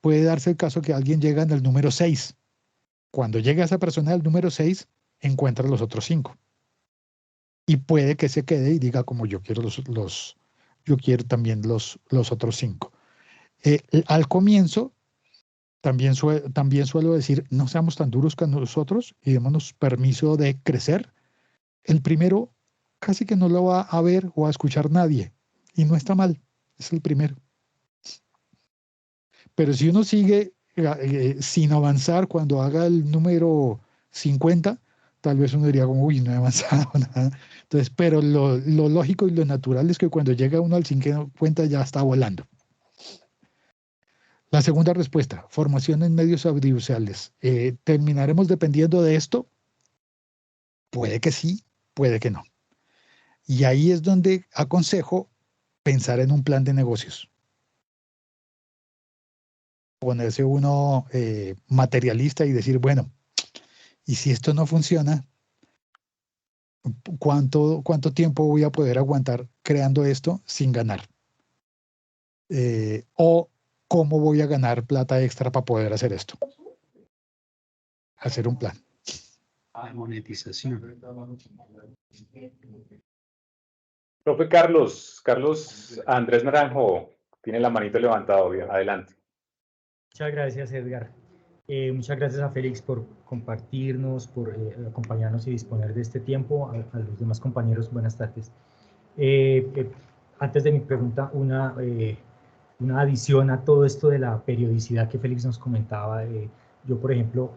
Puede darse el caso que alguien llega en el número 6. Cuando llega esa persona del número 6, encuentra los otros 5. Y puede que se quede y diga como yo quiero yo quiero también los otros 5. Al comienzo, también suelo decir, no seamos tan duros con nosotros y démonos permiso de crecer. El primero casi que no lo va a ver o a escuchar nadie. Y no está mal, es el primero. Pero si uno sigue sin avanzar cuando haga el número 50, tal vez uno diría como, uy, no he avanzado nada. Entonces, pero lo lógico y lo natural es que cuando llega uno al 50 ya está volando. La segunda respuesta, formación en medios audiovisuales. ¿Terminaremos dependiendo de esto? Puede que sí, puede que no. Y ahí es donde aconsejo pensar en un plan de negocios. Ponerse uno materialista y decir, bueno, y si esto no funciona, ¿cuánto tiempo voy a poder aguantar creando esto sin ganar? O cómo voy a ganar plata extra para poder hacer esto. Hacer un plan. Monetización. Profe Carlos Andrés Naranjo, tiene la manito levantada, bien, adelante. Muchas gracias, Edgar. Muchas gracias a Félix por compartirnos, por acompañarnos y disponer de este tiempo. A los demás compañeros, buenas tardes. Antes de mi pregunta, una adición a todo esto de la periodicidad que Félix nos comentaba. Yo, por ejemplo,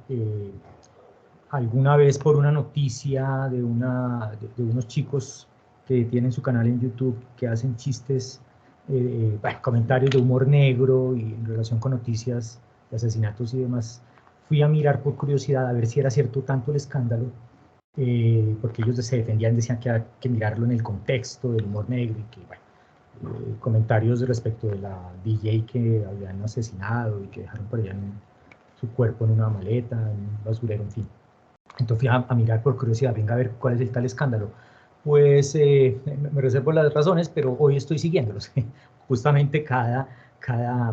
alguna vez por una noticia de unos chicos que tienen su canal en YouTube que hacen chistes, comentarios de humor negro y en relación con noticias de asesinatos y demás, fui a mirar por curiosidad a ver si era cierto tanto el escándalo, porque ellos se defendían, decían que había que mirarlo en el contexto del humor negro y que, bueno, comentarios respecto de la DJ que habían asesinado y que dejaron por allá su cuerpo en una maleta, en un basurero, en fin. Entonces fui a mirar por curiosidad, venga a ver cuál es el tal escándalo. Pues me reservo las razones, pero hoy estoy siguiéndolos. Justamente cada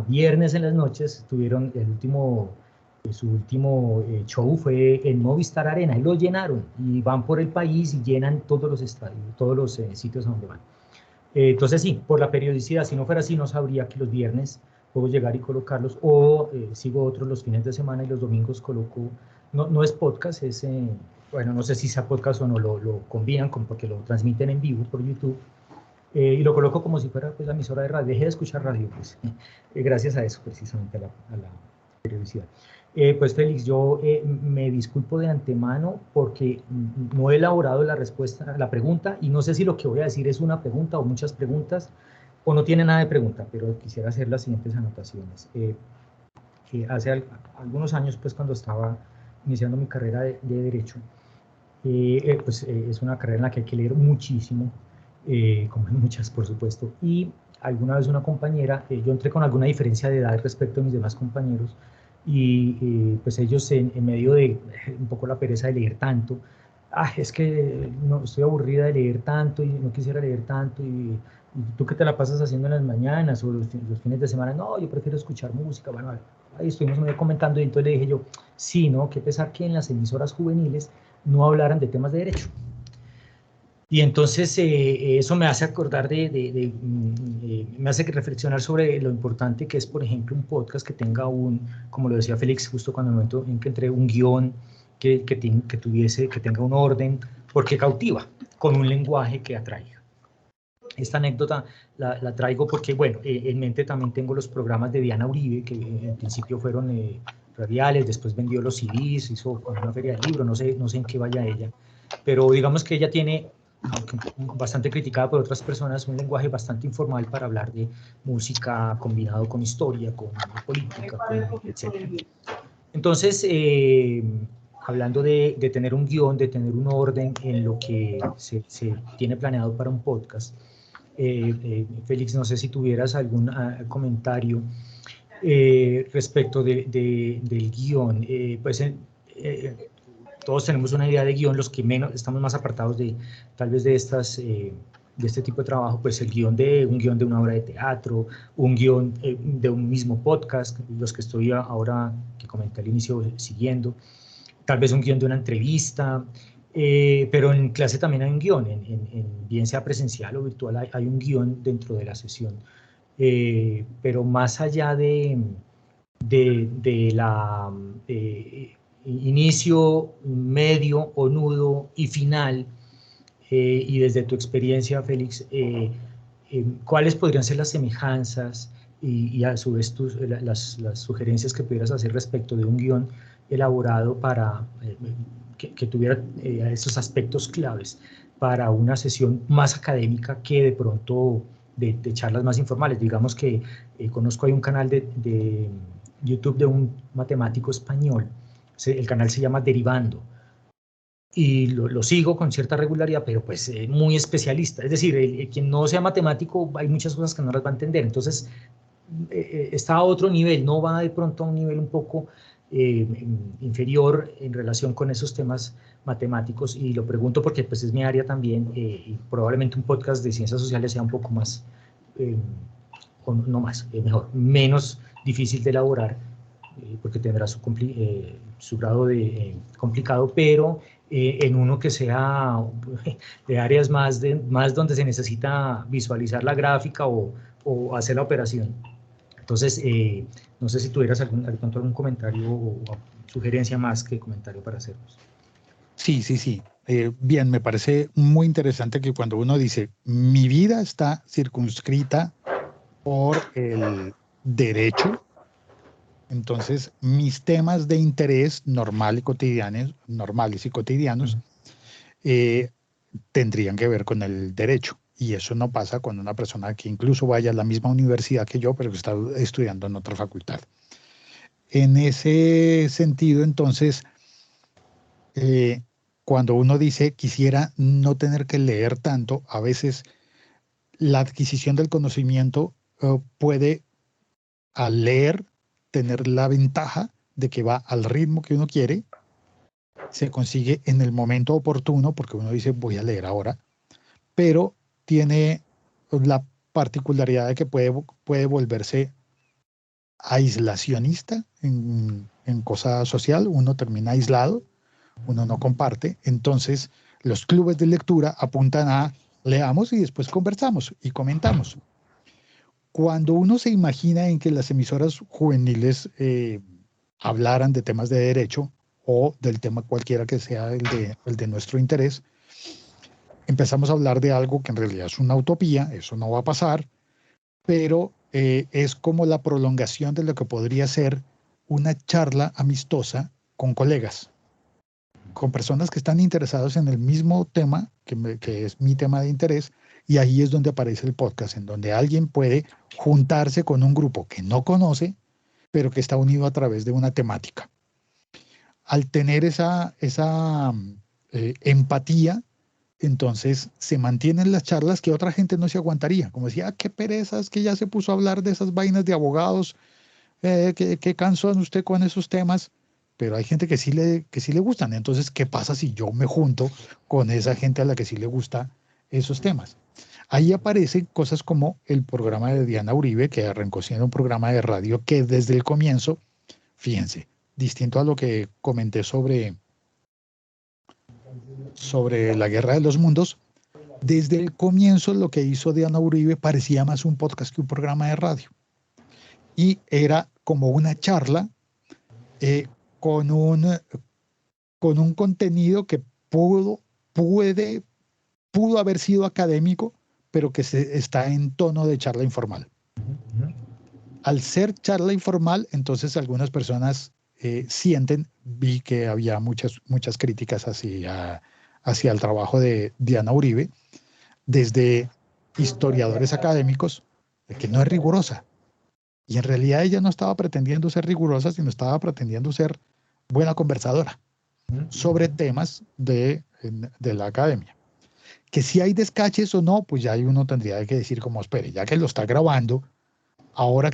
viernes en las noches tuvieron su último show fue en Movistar Arena y lo llenaron y van por el país y llenan todos los estadios, todos los sitios a donde van. Entonces sí, por la periodicidad, si no fuera así no sabría que los viernes puedo llegar y colocarlos o sigo otros los fines de semana y los domingos coloco, no es podcast, es, bueno, no sé si sea podcast o no, lo combinan porque lo transmiten en vivo por YouTube y lo coloco como si fuera pues, la emisora de radio. Dejé de escuchar radio, pues, gracias a eso, precisamente a la periodicidad. Pues Félix, yo me disculpo de antemano porque no he elaborado la respuesta a la pregunta y no sé si lo que voy a decir es una pregunta o muchas preguntas o no tiene nada de pregunta, pero quisiera hacer las siguientes anotaciones. Hace algunos años, pues cuando estaba iniciando mi carrera de Derecho, es una carrera en la que hay que leer muchísimo, como en muchas, por supuesto, y alguna vez una compañera, yo entré con alguna diferencia de edad respecto a mis demás compañeros, y pues ellos en medio de un poco la pereza de leer tanto, es que no, estoy aburrida de leer tanto y no quisiera leer tanto, y tú qué te la pasas haciendo en las mañanas o los fines de semana, no, yo prefiero escuchar música, bueno, ahí estuvimos medio comentando y entonces le dije yo, sí, ¿no? Qué pesar que en las emisoras juveniles no hablaran de temas de derecho. Y entonces eso me hace acordar me hace reflexionar sobre lo importante que es, por ejemplo, un podcast que tenga como lo decía Félix justo cuando el momento en que entré, un guión que tenga un orden, porque cautiva, con un lenguaje que atraiga. Esta anécdota la traigo porque, bueno, en mente también tengo los programas de Diana Uribe, que en principio fueron radiales, después vendió los CDs, hizo una feria de libros, no sé en qué vaya ella, pero digamos que ella tiene, aunque bastante criticada por otras personas, un lenguaje bastante informal para hablar de música combinado con historia, con política, etc. Entonces, hablando de tener un guión, de tener un orden en lo que se tiene planeado para un podcast, Félix, no sé si tuvieras algún comentario respecto del guión. Todos tenemos una idea de guión, los que menos estamos más apartados tal vez de este tipo de trabajo, pues un guión de una obra de teatro, un guión de un mismo podcast, los que estoy ahora, que comenté al inicio, siguiendo, tal vez un guión de una entrevista, pero en clase también hay un guión, bien sea presencial o virtual, hay un guión dentro de la sesión. Pero más allá de la inicio, medio o nudo y final, y desde tu experiencia, Félix, ¿cuáles podrían ser las semejanzas y a su vez las sugerencias que pudieras hacer respecto de un guión elaborado para que tuviera esos aspectos claves para una sesión más académica que de pronto de charlas más informales? Digamos que conozco, hay un canal de YouTube de un matemático español, el canal se llama Derivando, y lo sigo con cierta regularidad, pero pues muy especialista, es decir, quien no sea matemático hay muchas cosas que no las va a entender, entonces está a otro nivel, no va de pronto a un nivel un poco inferior en relación con esos temas matemáticos, y lo pregunto porque pues es mi área también, y probablemente un podcast de ciencias sociales sea un poco más, o no más, mejor, menos difícil de elaborar, porque tendrá su grado de complicado, pero en uno que sea de áreas más donde se necesita visualizar la gráfica o hacer la operación. Entonces, no sé si tuvieras algún comentario o sugerencia más que comentario para hacernos. Sí. Bien, me parece muy interesante que cuando uno dice, mi vida está circunscrita por el derecho, entonces mis temas de interés normales y cotidianos tendrían que ver con el derecho. Y eso no pasa con una persona que incluso vaya a la misma universidad que yo, pero que está estudiando en otra facultad. En ese sentido, entonces, cuando uno dice quisiera no tener que leer tanto, a veces la adquisición del conocimiento puede, al leer, tener la ventaja de que va al ritmo que uno quiere, se consigue en el momento oportuno, porque uno dice voy a leer ahora, pero tiene la particularidad de que puede volverse aislacionista en cosa social, uno termina aislado, uno no comparte, entonces los clubes de lectura apuntan a leamos y después conversamos y comentamos. Cuando uno se imagina en que las emisoras juveniles hablaran de temas de derecho o del tema cualquiera que sea el de nuestro interés, empezamos a hablar de algo que en realidad es una utopía, eso no va a pasar, pero es como la prolongación de lo que podría ser una charla amistosa con colegas, con personas que están interesados en el mismo tema, que es mi tema de interés, y ahí es donde aparece el podcast, en donde alguien puede juntarse con un grupo que no conoce, pero que está unido a través de una temática. Al tener esa empatía, entonces se mantienen las charlas que otra gente no se aguantaría. Como decía, qué pereza, es que ya se puso a hablar de esas vainas de abogados, qué cansón usted con esos temas, pero hay gente que sí le gustan. Entonces, ¿qué pasa si yo me junto con esa gente a la que sí le gusta esos temas? Ahí aparecen cosas como el programa de Diana Uribe, que arrancó siendo un programa de radio que desde el comienzo, fíjense, distinto a lo que comenté sobre la Guerra de los Mundos, desde el comienzo lo que hizo Diana Uribe parecía más un podcast que un programa de radio. Y era como una charla con un contenido que pudo haber sido académico, pero que está en tono de charla informal. Al ser charla informal, entonces algunas personas vi que había muchas críticas hacia el trabajo de Diana Uribe, desde historiadores académicos, de que no es rigurosa. Y en realidad ella no estaba pretendiendo ser rigurosa, sino estaba pretendiendo ser buena conversadora sobre temas de la academia. Que si hay descaches o no, pues ya uno tendría que decir como, espere, ya que lo está grabando, ahora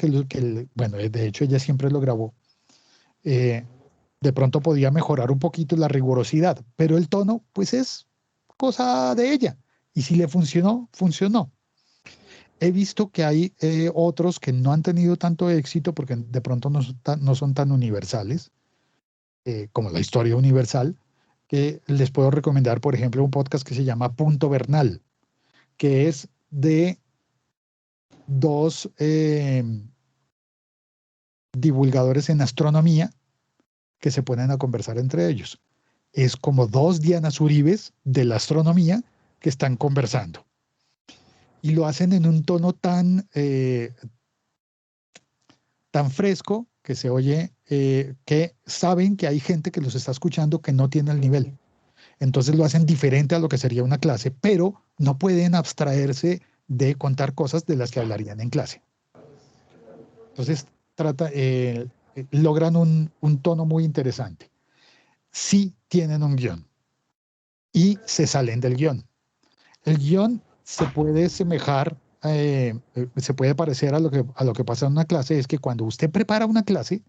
bueno, de hecho ella siempre lo grabó, de pronto podía mejorar un poquito la rigurosidad, pero el tono, pues es cosa de ella. Y si le funcionó, funcionó. He visto que hay otros que no han tenido tanto éxito porque de pronto no son tan universales, como la historia universal, que les puedo recomendar, por ejemplo, un podcast que se llama Punto Bernal, que es de dos divulgadores en astronomía que se ponen a conversar entre ellos. Es como dos Dianas Uribes de la astronomía que están conversando. Y lo hacen en un tono tan fresco que se oye, que saben que hay gente que los está escuchando que no tiene el nivel. Entonces lo hacen diferente a lo que sería una clase, pero no pueden abstraerse de contar cosas de las que hablarían en clase. Entonces logran un tono muy interesante. Sí tienen un guión y se salen del guión. El guión se puede semejar, se puede parecer a lo que pasa en una clase, es que cuando usted prepara una clase,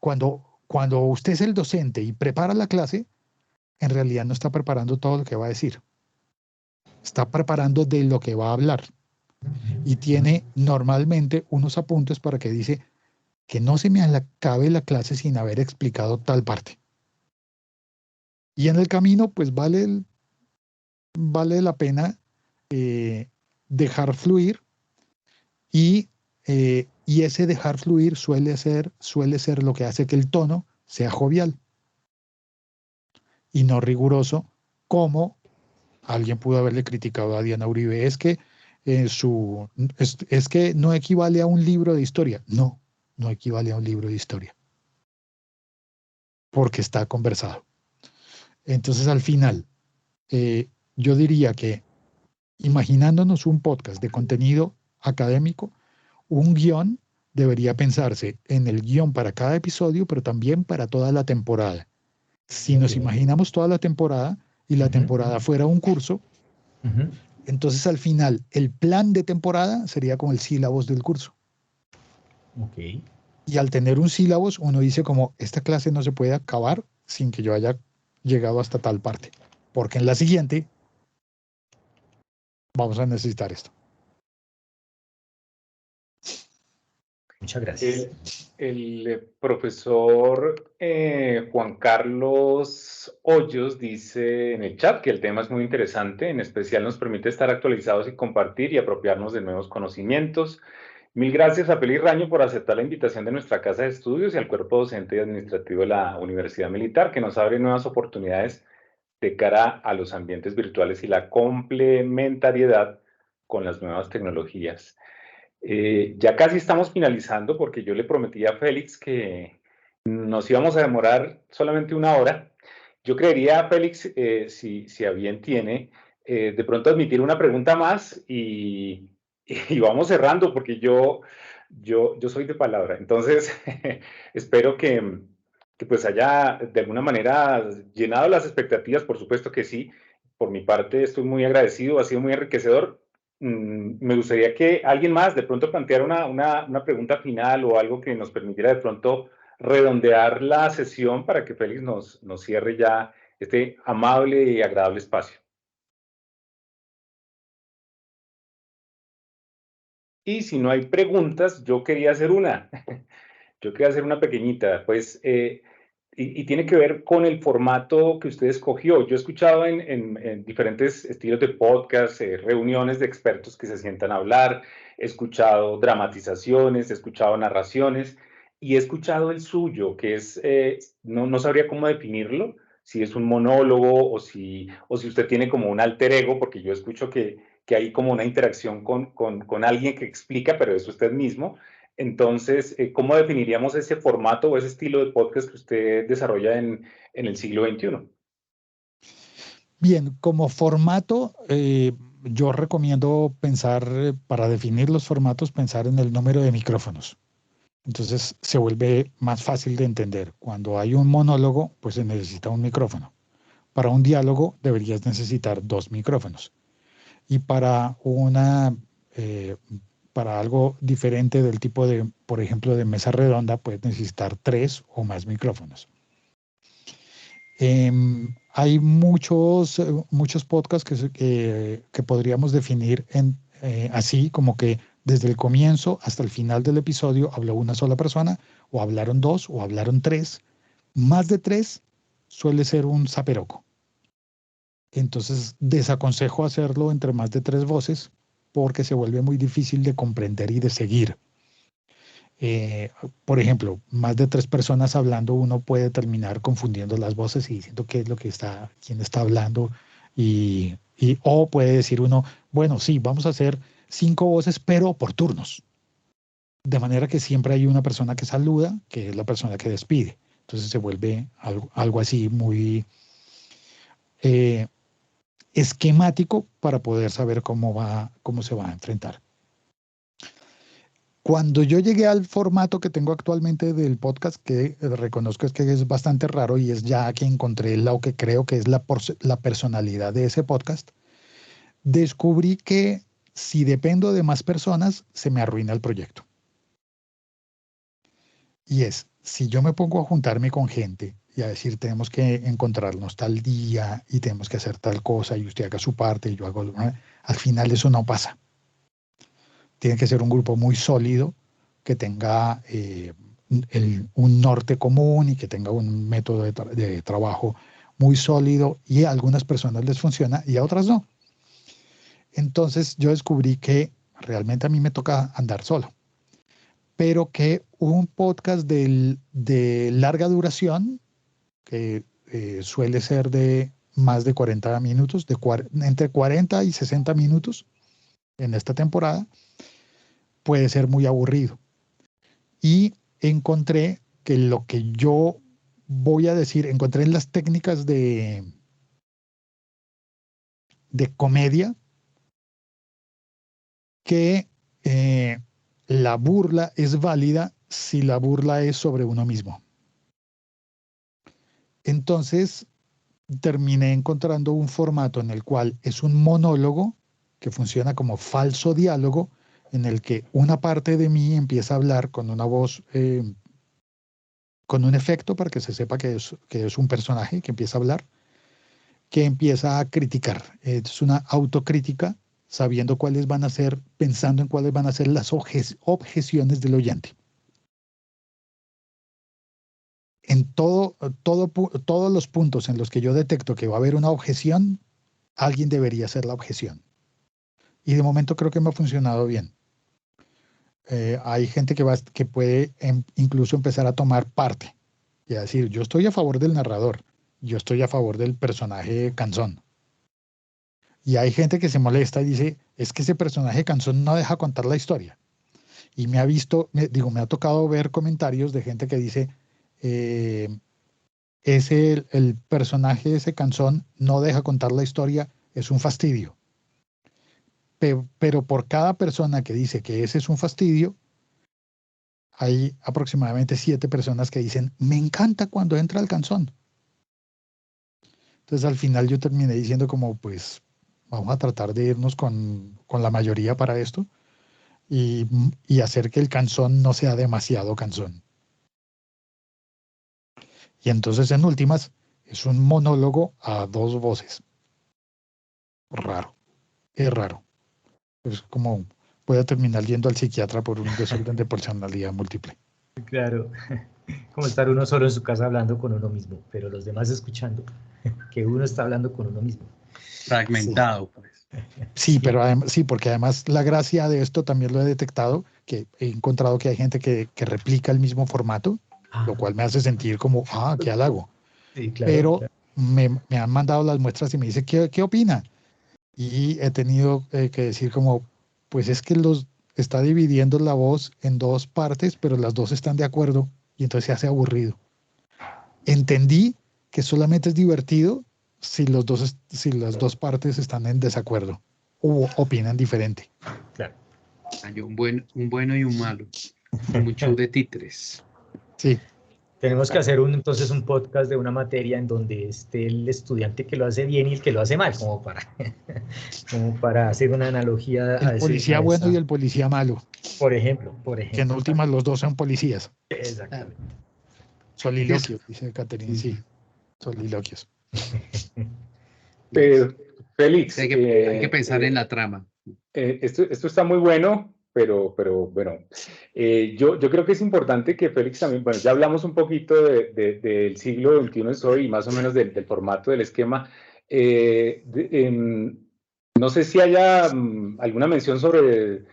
cuando usted es el docente y prepara la clase, en realidad no está preparando todo lo que va a decir. Está preparando de lo que va a hablar. Y tiene normalmente unos apuntes para que dice que no se me acabe la clase sin haber explicado tal parte. Y en el camino, pues vale la pena dejar fluir y ese dejar fluir suele ser lo que hace que el tono sea jovial y no riguroso, como alguien pudo haberle criticado a Diana Uribe. Es que es que no equivale a un libro de historia. No equivale a un libro de historia, porque está conversado. Entonces, al final, yo diría que imaginándonos un podcast de contenido académico, un guión debería pensarse en el guión para cada episodio, pero también para toda la temporada. Si nos imaginamos toda la temporada y la temporada fuera un curso, Entonces, al final, el plan de temporada sería como el sílabus del curso. Ok. Y al tener un sílabus, uno dice como, esta clase no se puede acabar sin que yo haya llegado hasta tal parte, porque en la siguiente vamos a necesitar esto. Muchas gracias. El profesor Juan Carlos Hoyos dice en el chat que el tema es muy interesante, en especial nos permite estar actualizados y compartir y apropiarnos de nuevos conocimientos. Mil gracias a Feli Raño por aceptar la invitación de nuestra casa de estudios y al cuerpo docente y administrativo de la Universidad Militar, que nos abre nuevas oportunidades de cara a los ambientes virtuales y la complementariedad con las nuevas tecnologías. Ya casi estamos finalizando porque yo le prometí a Félix que nos íbamos a demorar solamente una hora. Yo creería, Félix, si a bien tiene, de pronto admitir una pregunta más y vamos cerrando porque yo soy de palabra. Entonces, espero que pues haya de alguna manera llenado las expectativas, por supuesto que sí. Por mi parte, estoy muy agradecido, ha sido muy enriquecedor. Me gustaría que alguien más de pronto planteara una pregunta final o algo que nos permitiera de pronto redondear la sesión para que Félix nos cierre ya este amable y agradable espacio. Y si no hay preguntas, yo quería hacer una. Yo quería hacer una pequeñita, pues, y tiene que ver con el formato que usted escogió. Yo he escuchado en diferentes estilos de podcast, reuniones de expertos que se sientan a hablar, he escuchado dramatizaciones, he escuchado narraciones y he escuchado el suyo, que es, no sabría cómo definirlo, si es un monólogo o si usted tiene como un alter ego, porque yo escucho que hay como una interacción con alguien que explica, pero es usted mismo. Entonces, ¿cómo definiríamos ese formato o ese estilo de podcast que usted desarrolla en el siglo XXI? Bien, como formato, yo recomiendo pensar, para definir los formatos, pensar en el número de micrófonos. Entonces se vuelve más fácil de entender. Cuando hay un monólogo, pues se necesita un micrófono. Para un diálogo deberías necesitar 2 micrófonos. Y eh, para algo diferente del tipo de, por ejemplo, de mesa redonda, puedes necesitar 3 o más micrófonos. Hay muchos podcasts que podríamos definir así, como que desde el comienzo hasta el final del episodio habló una sola persona, o hablaron 2, o hablaron 3. Más de 3 suele ser un zaperoco. Entonces, desaconsejo hacerlo entre más de 3 voces porque se vuelve muy difícil de comprender y de seguir. Por ejemplo, más de 3 personas hablando, uno puede terminar confundiendo las voces y diciendo qué es lo que está, quién está hablando, o puede decir uno, bueno, sí, vamos a hacer 5 voces, pero por turnos. De manera que siempre hay una persona que saluda, que es la persona que despide. Entonces se vuelve algo así muy eh, esquemático para poder saber cómo se va a enfrentar. Cuando yo llegué al formato que tengo actualmente del podcast, que reconozco que es bastante raro y es ya que encontré lo que creo que es la personalidad de ese podcast, descubrí que si dependo de más personas, se me arruina el proyecto. Y es, si yo me pongo a juntarme con gente y a decir, tenemos que encontrarnos tal día y tenemos que hacer tal cosa y usted haga su parte y yo hago, al final eso no pasa. Tiene que ser un grupo muy sólido que tenga un norte común y que tenga un método de trabajo muy sólido, y a algunas personas les funciona y a otras no. Entonces yo descubrí que realmente a mí me toca andar solo, pero que un podcast de larga duración, que suele ser de más de 40 minutos, entre 40 y 60 minutos en esta temporada, puede ser muy aburrido. Y encontré que lo que yo voy a decir, encontré en las técnicas de comedia que la burla es válida si la burla es sobre uno mismo. Entonces terminé encontrando un formato en el cual es un monólogo que funciona como falso diálogo, en el que una parte de mí empieza a hablar con una voz, con un efecto para que se sepa que es un personaje que empieza a hablar, que empieza a criticar. Es una autocrítica, sabiendo cuáles van a ser, pensando en cuáles van a ser las objeciones del oyente. En todos los puntos en los que yo detecto que va a haber una objeción, alguien debería hacer la objeción. Y de momento creo que me ha funcionado bien. Hay gente que puede incluso empezar a tomar parte y a decir, yo estoy a favor del narrador, yo estoy a favor del personaje cansón. Y hay gente que se molesta y dice, es que ese personaje cansón no deja contar la historia. Y me ha tocado ver comentarios de gente que dice, el personaje ese cansón no deja contar la historia, es un fastidio. Pero por cada persona que dice que ese es un fastidio, hay aproximadamente 7 personas que dicen, me encanta cuando entra el cansón. Entonces al final yo terminé diciendo como, pues vamos a tratar de irnos con la mayoría para esto y hacer que el cansón no sea demasiado cansón. Y entonces en últimas es un monólogo a 2 voces. Raro, es raro. Es como voy a terminar yendo al psiquiatra por un desorden de personalidad múltiple. Claro, como estar uno solo en su casa hablando con uno mismo, pero los demás escuchando que uno está hablando con uno mismo. Fragmentado, Sí. pues. Sí, pero sí, porque además la gracia de esto también lo he detectado, que he encontrado que hay gente que replica el mismo formato, lo cual me hace sentir como, qué halago. Sí, claro, Pero claro. me han mandado las muestras y me dice, ¿qué opina? Y he tenido que decir como, pues es que está dividiendo la voz en 2 partes, pero las 2 están de acuerdo y entonces se hace aburrido. Entendí que solamente es divertido si las 2 partes están en desacuerdo o opinan diferente. Claro. Hay un bueno y un malo, como un show de títeres. Sí. Tenemos que hacer entonces un podcast de una materia en donde esté el estudiante que lo hace bien y el que lo hace mal, como para hacer una analogía El policía bueno y el policía malo, por ejemplo. que en últimas los 2 son policías. Exactamente. Soliloquios, dice Catherine, sí, soliloquios. Félix, Hay que pensar en la trama. esto está muy bueno, pero bueno, yo creo que es importante que Félix también, bueno, ya hablamos un poquito del siglo XXI es hoy y más o menos del formato del esquema. No sé si haya alguna mención sobre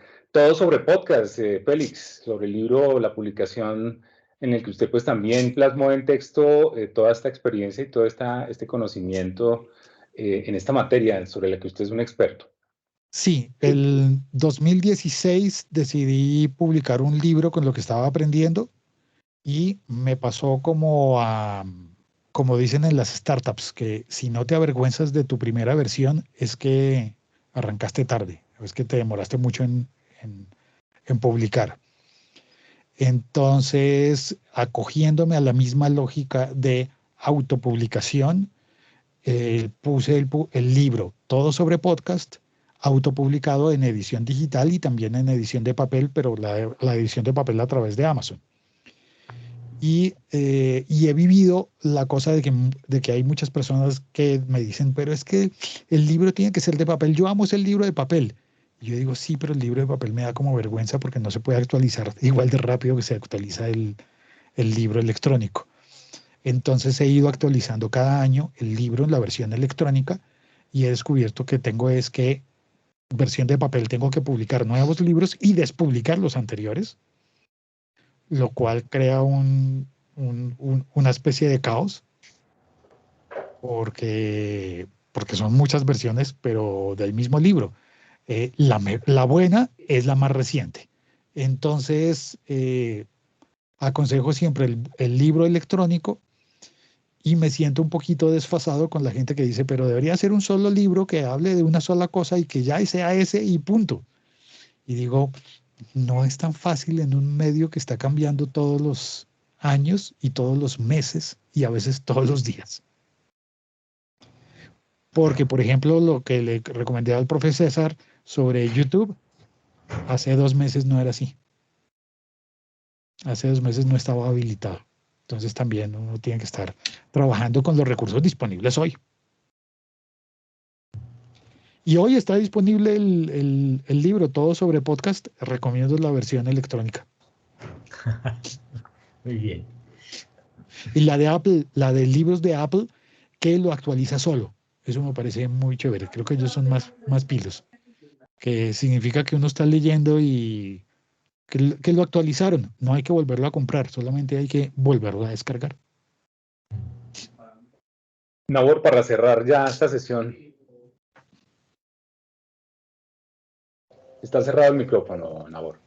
podcast, Félix, sobre el libro o la publicación en el que usted pues también plasmó en texto toda esta experiencia y todo este conocimiento en esta materia sobre la que usted es un experto. Sí, el 2016 decidí publicar un libro con lo que estaba aprendiendo y me pasó como dicen en las startups, que si no te avergüenzas de tu primera versión es que arrancaste tarde, es que te demoraste mucho en publicar. Entonces, acogiéndome a la misma lógica de autopublicación, puse el libro Todo sobre Podcast, autopublicado en edición digital y también en edición de papel, pero la edición de papel a través de Amazon. Y he vivido la cosa de que hay muchas personas que me dicen, pero es que el libro tiene que ser de papel. Yo amo el libro de papel. Y yo digo, sí, pero el libro de papel me da como vergüenza porque no se puede actualizar igual de rápido que se actualiza el libro electrónico. Entonces he ido actualizando cada año el libro en la versión electrónica y he descubierto que versión de papel tengo que publicar nuevos libros y despublicar los anteriores, lo cual crea una especie de caos porque son muchas versiones, pero del mismo libro. La buena es la más reciente. Entonces, aconsejo siempre el libro electrónico. Y me siento un poquito desfasado con la gente que dice, pero debería ser un solo libro que hable de una sola cosa y que ya sea ese y punto. Y digo, no es tan fácil en un medio que está cambiando todos los años y todos los meses y a veces todos los días. Porque, por ejemplo, lo que le recomendé al profe César sobre YouTube, hace 2 meses no era así. Hace 2 meses no estaba habilitado. Entonces también uno tiene que estar trabajando con los recursos disponibles hoy. Y hoy está disponible el libro Todo sobre Podcast. Recomiendo la versión electrónica. Muy bien. Y la de Apple, la de libros de Apple, que lo actualiza solo. Eso me parece muy chévere. Creo que ellos son más pilos. Que significa que uno está leyendo y que lo actualizaron. No hay que volverlo a comprar, solamente hay que volverlo a descargar. Nabor, para cerrar ya esta sesión. Está cerrado el micrófono, Nabor.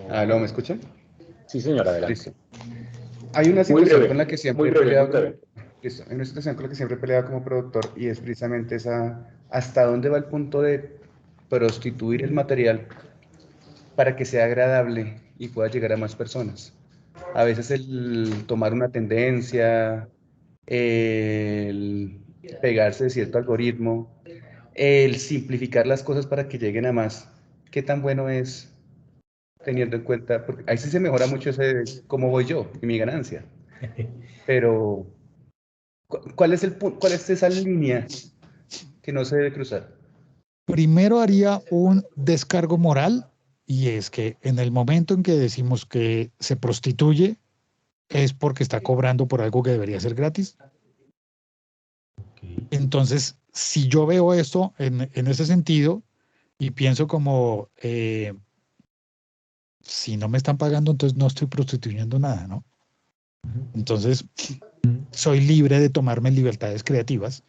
¿Aló, me escuchan? Sí, señor, adelante. Listo. Hay una Muy situación breve, con la que siempre muy he breve, peleado muy breve. listo. Hay una situación con la que siempre he peleado como productor y es precisamente esa, hasta dónde va el punto de prostituir el material para que sea agradable y pueda llegar a más personas. A veces el tomar una tendencia, el pegarse de cierto algoritmo, el simplificar las cosas para que lleguen a más. ¿Qué tan bueno es teniendo en cuenta? Porque ahí sí se mejora mucho ese cómo voy yo y mi ganancia. Pero, ¿cuál es cuál es esa línea que no se debe cruzar? Primero haría un descargo moral, y es que en el momento en que decimos que se prostituye, es porque está cobrando por algo que debería ser gratis. Entonces, si yo veo esto en ese sentido y pienso como, si no me están pagando, entonces no estoy prostituyendo nada, ¿no? Entonces, soy libre de tomarme libertades creativas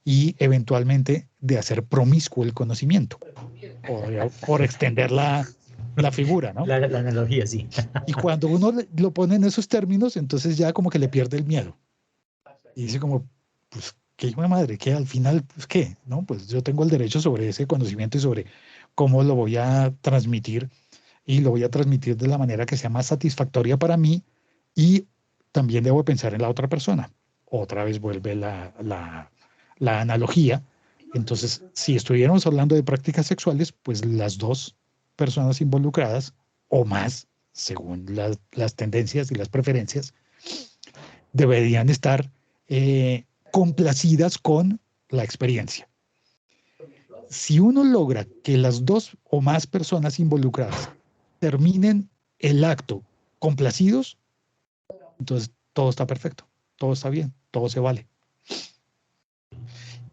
y eventualmente de hacer promiscuo el conocimiento, por extender la figura, ¿no? La analogía, sí. Y cuando uno lo pone en esos términos, entonces ya como que le pierde el miedo. Y dice como, pues, qué hijo de madre, que al final, pues, ¿qué? ¿No? Pues yo tengo el derecho sobre ese conocimiento y sobre cómo lo voy a transmitir, y lo voy a transmitir de la manera que sea más satisfactoria para mí, y también debo pensar en la otra persona. Otra vez vuelve la analogía. Entonces, si estuviéramos hablando de prácticas sexuales, pues las dos personas involucradas o más, según las tendencias y las preferencias, deberían estar complacidas con la experiencia. Si uno logra que las dos o más personas involucradas terminen el acto complacidos, entonces todo está perfecto, todo está bien, todo se vale.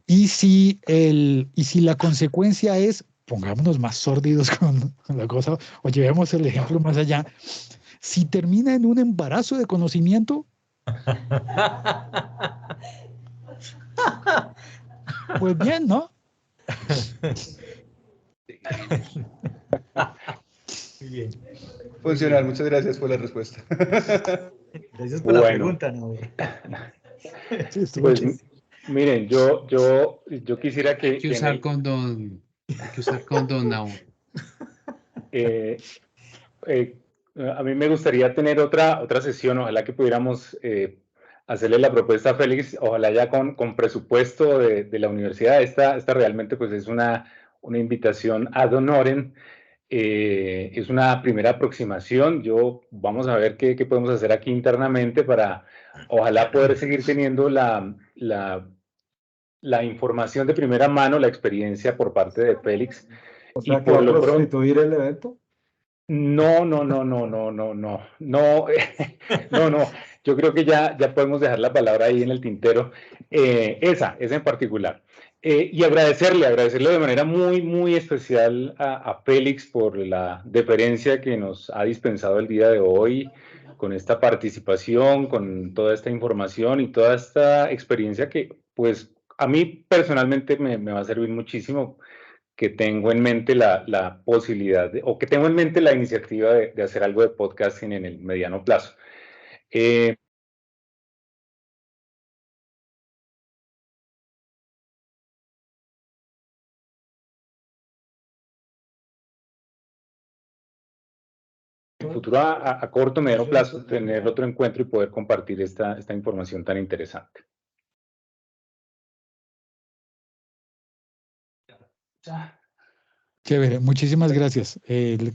Y si la consecuencia es, pongámonos más sórdidos con la cosa, o llevemos el ejemplo más allá, si termina en un embarazo de conocimiento, pues bien, ¿no? Muy bien. Funcional, muchas gracias por la respuesta. Gracias por la Bueno, pregunta, ¿no? Sí, estuvo pues chévere. miren, yo quisiera Hay que que en usar el, condón. Hay que usar condón, Nahor. eh, a mí me gustaría tener otra sesión, ojalá que pudiéramos hacerle la propuesta a Félix, ojalá ya con presupuesto de la universidad. Esta realmente pues es una invitación ad honorem, es una primera aproximación. Vamos a ver qué podemos hacer aquí internamente para ojalá poder seguir teniendo la información de primera mano, la experiencia por parte de Félix. O Y sea, que va por a lo pronto, prostituir el evento. no, no. Yo creo que ya podemos dejar la palabra ahí en el tintero, esa en particular. Y agradecerle de manera muy especial a Félix por la deferencia que nos ha dispensado el día de hoy, con esta participación, con toda esta información y toda esta experiencia que, pues, a mí personalmente me va a servir muchísimo, que tengo en mente la posibilidad o que tengo en mente la iniciativa de hacer algo de podcasting en el mediano plazo. En futuro, a corto, mediano plazo, tener otro encuentro y poder compartir esta información tan interesante. Chévere, muchísimas gracias.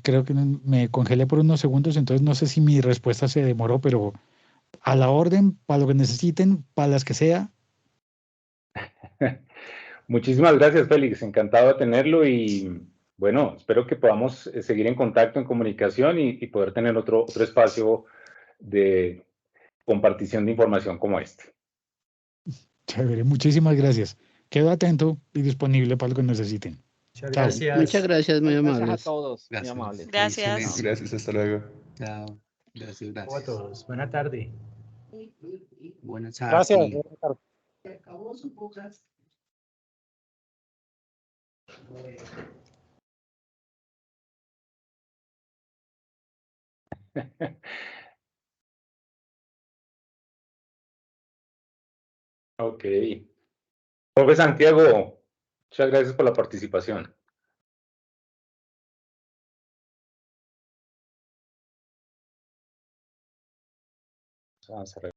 Creo que me congelé por unos segundos, entonces no sé si mi respuesta se demoró, pero a la orden, para lo que necesiten, para las que sea. Muchísimas gracias, Félix. Encantado de tenerlo y bueno, espero que podamos seguir en contacto, en comunicación y poder tener otro espacio de compartición de información como este. Chévere, muchísimas gracias. Quedo atento y disponible para lo que necesiten. Muchas Chao. gracias. Muchas gracias, muy Gracias a amables. todos, muy Gracias. amables. Gracias. Excelente. Gracias, hasta luego. Chao. Gracias, Chao a gracias. todos. Buena tarde. Buenas Gracias. tardes. Buenas tardes. Ok. Profe Santiago, muchas gracias por la participación. Vamos a cerrar.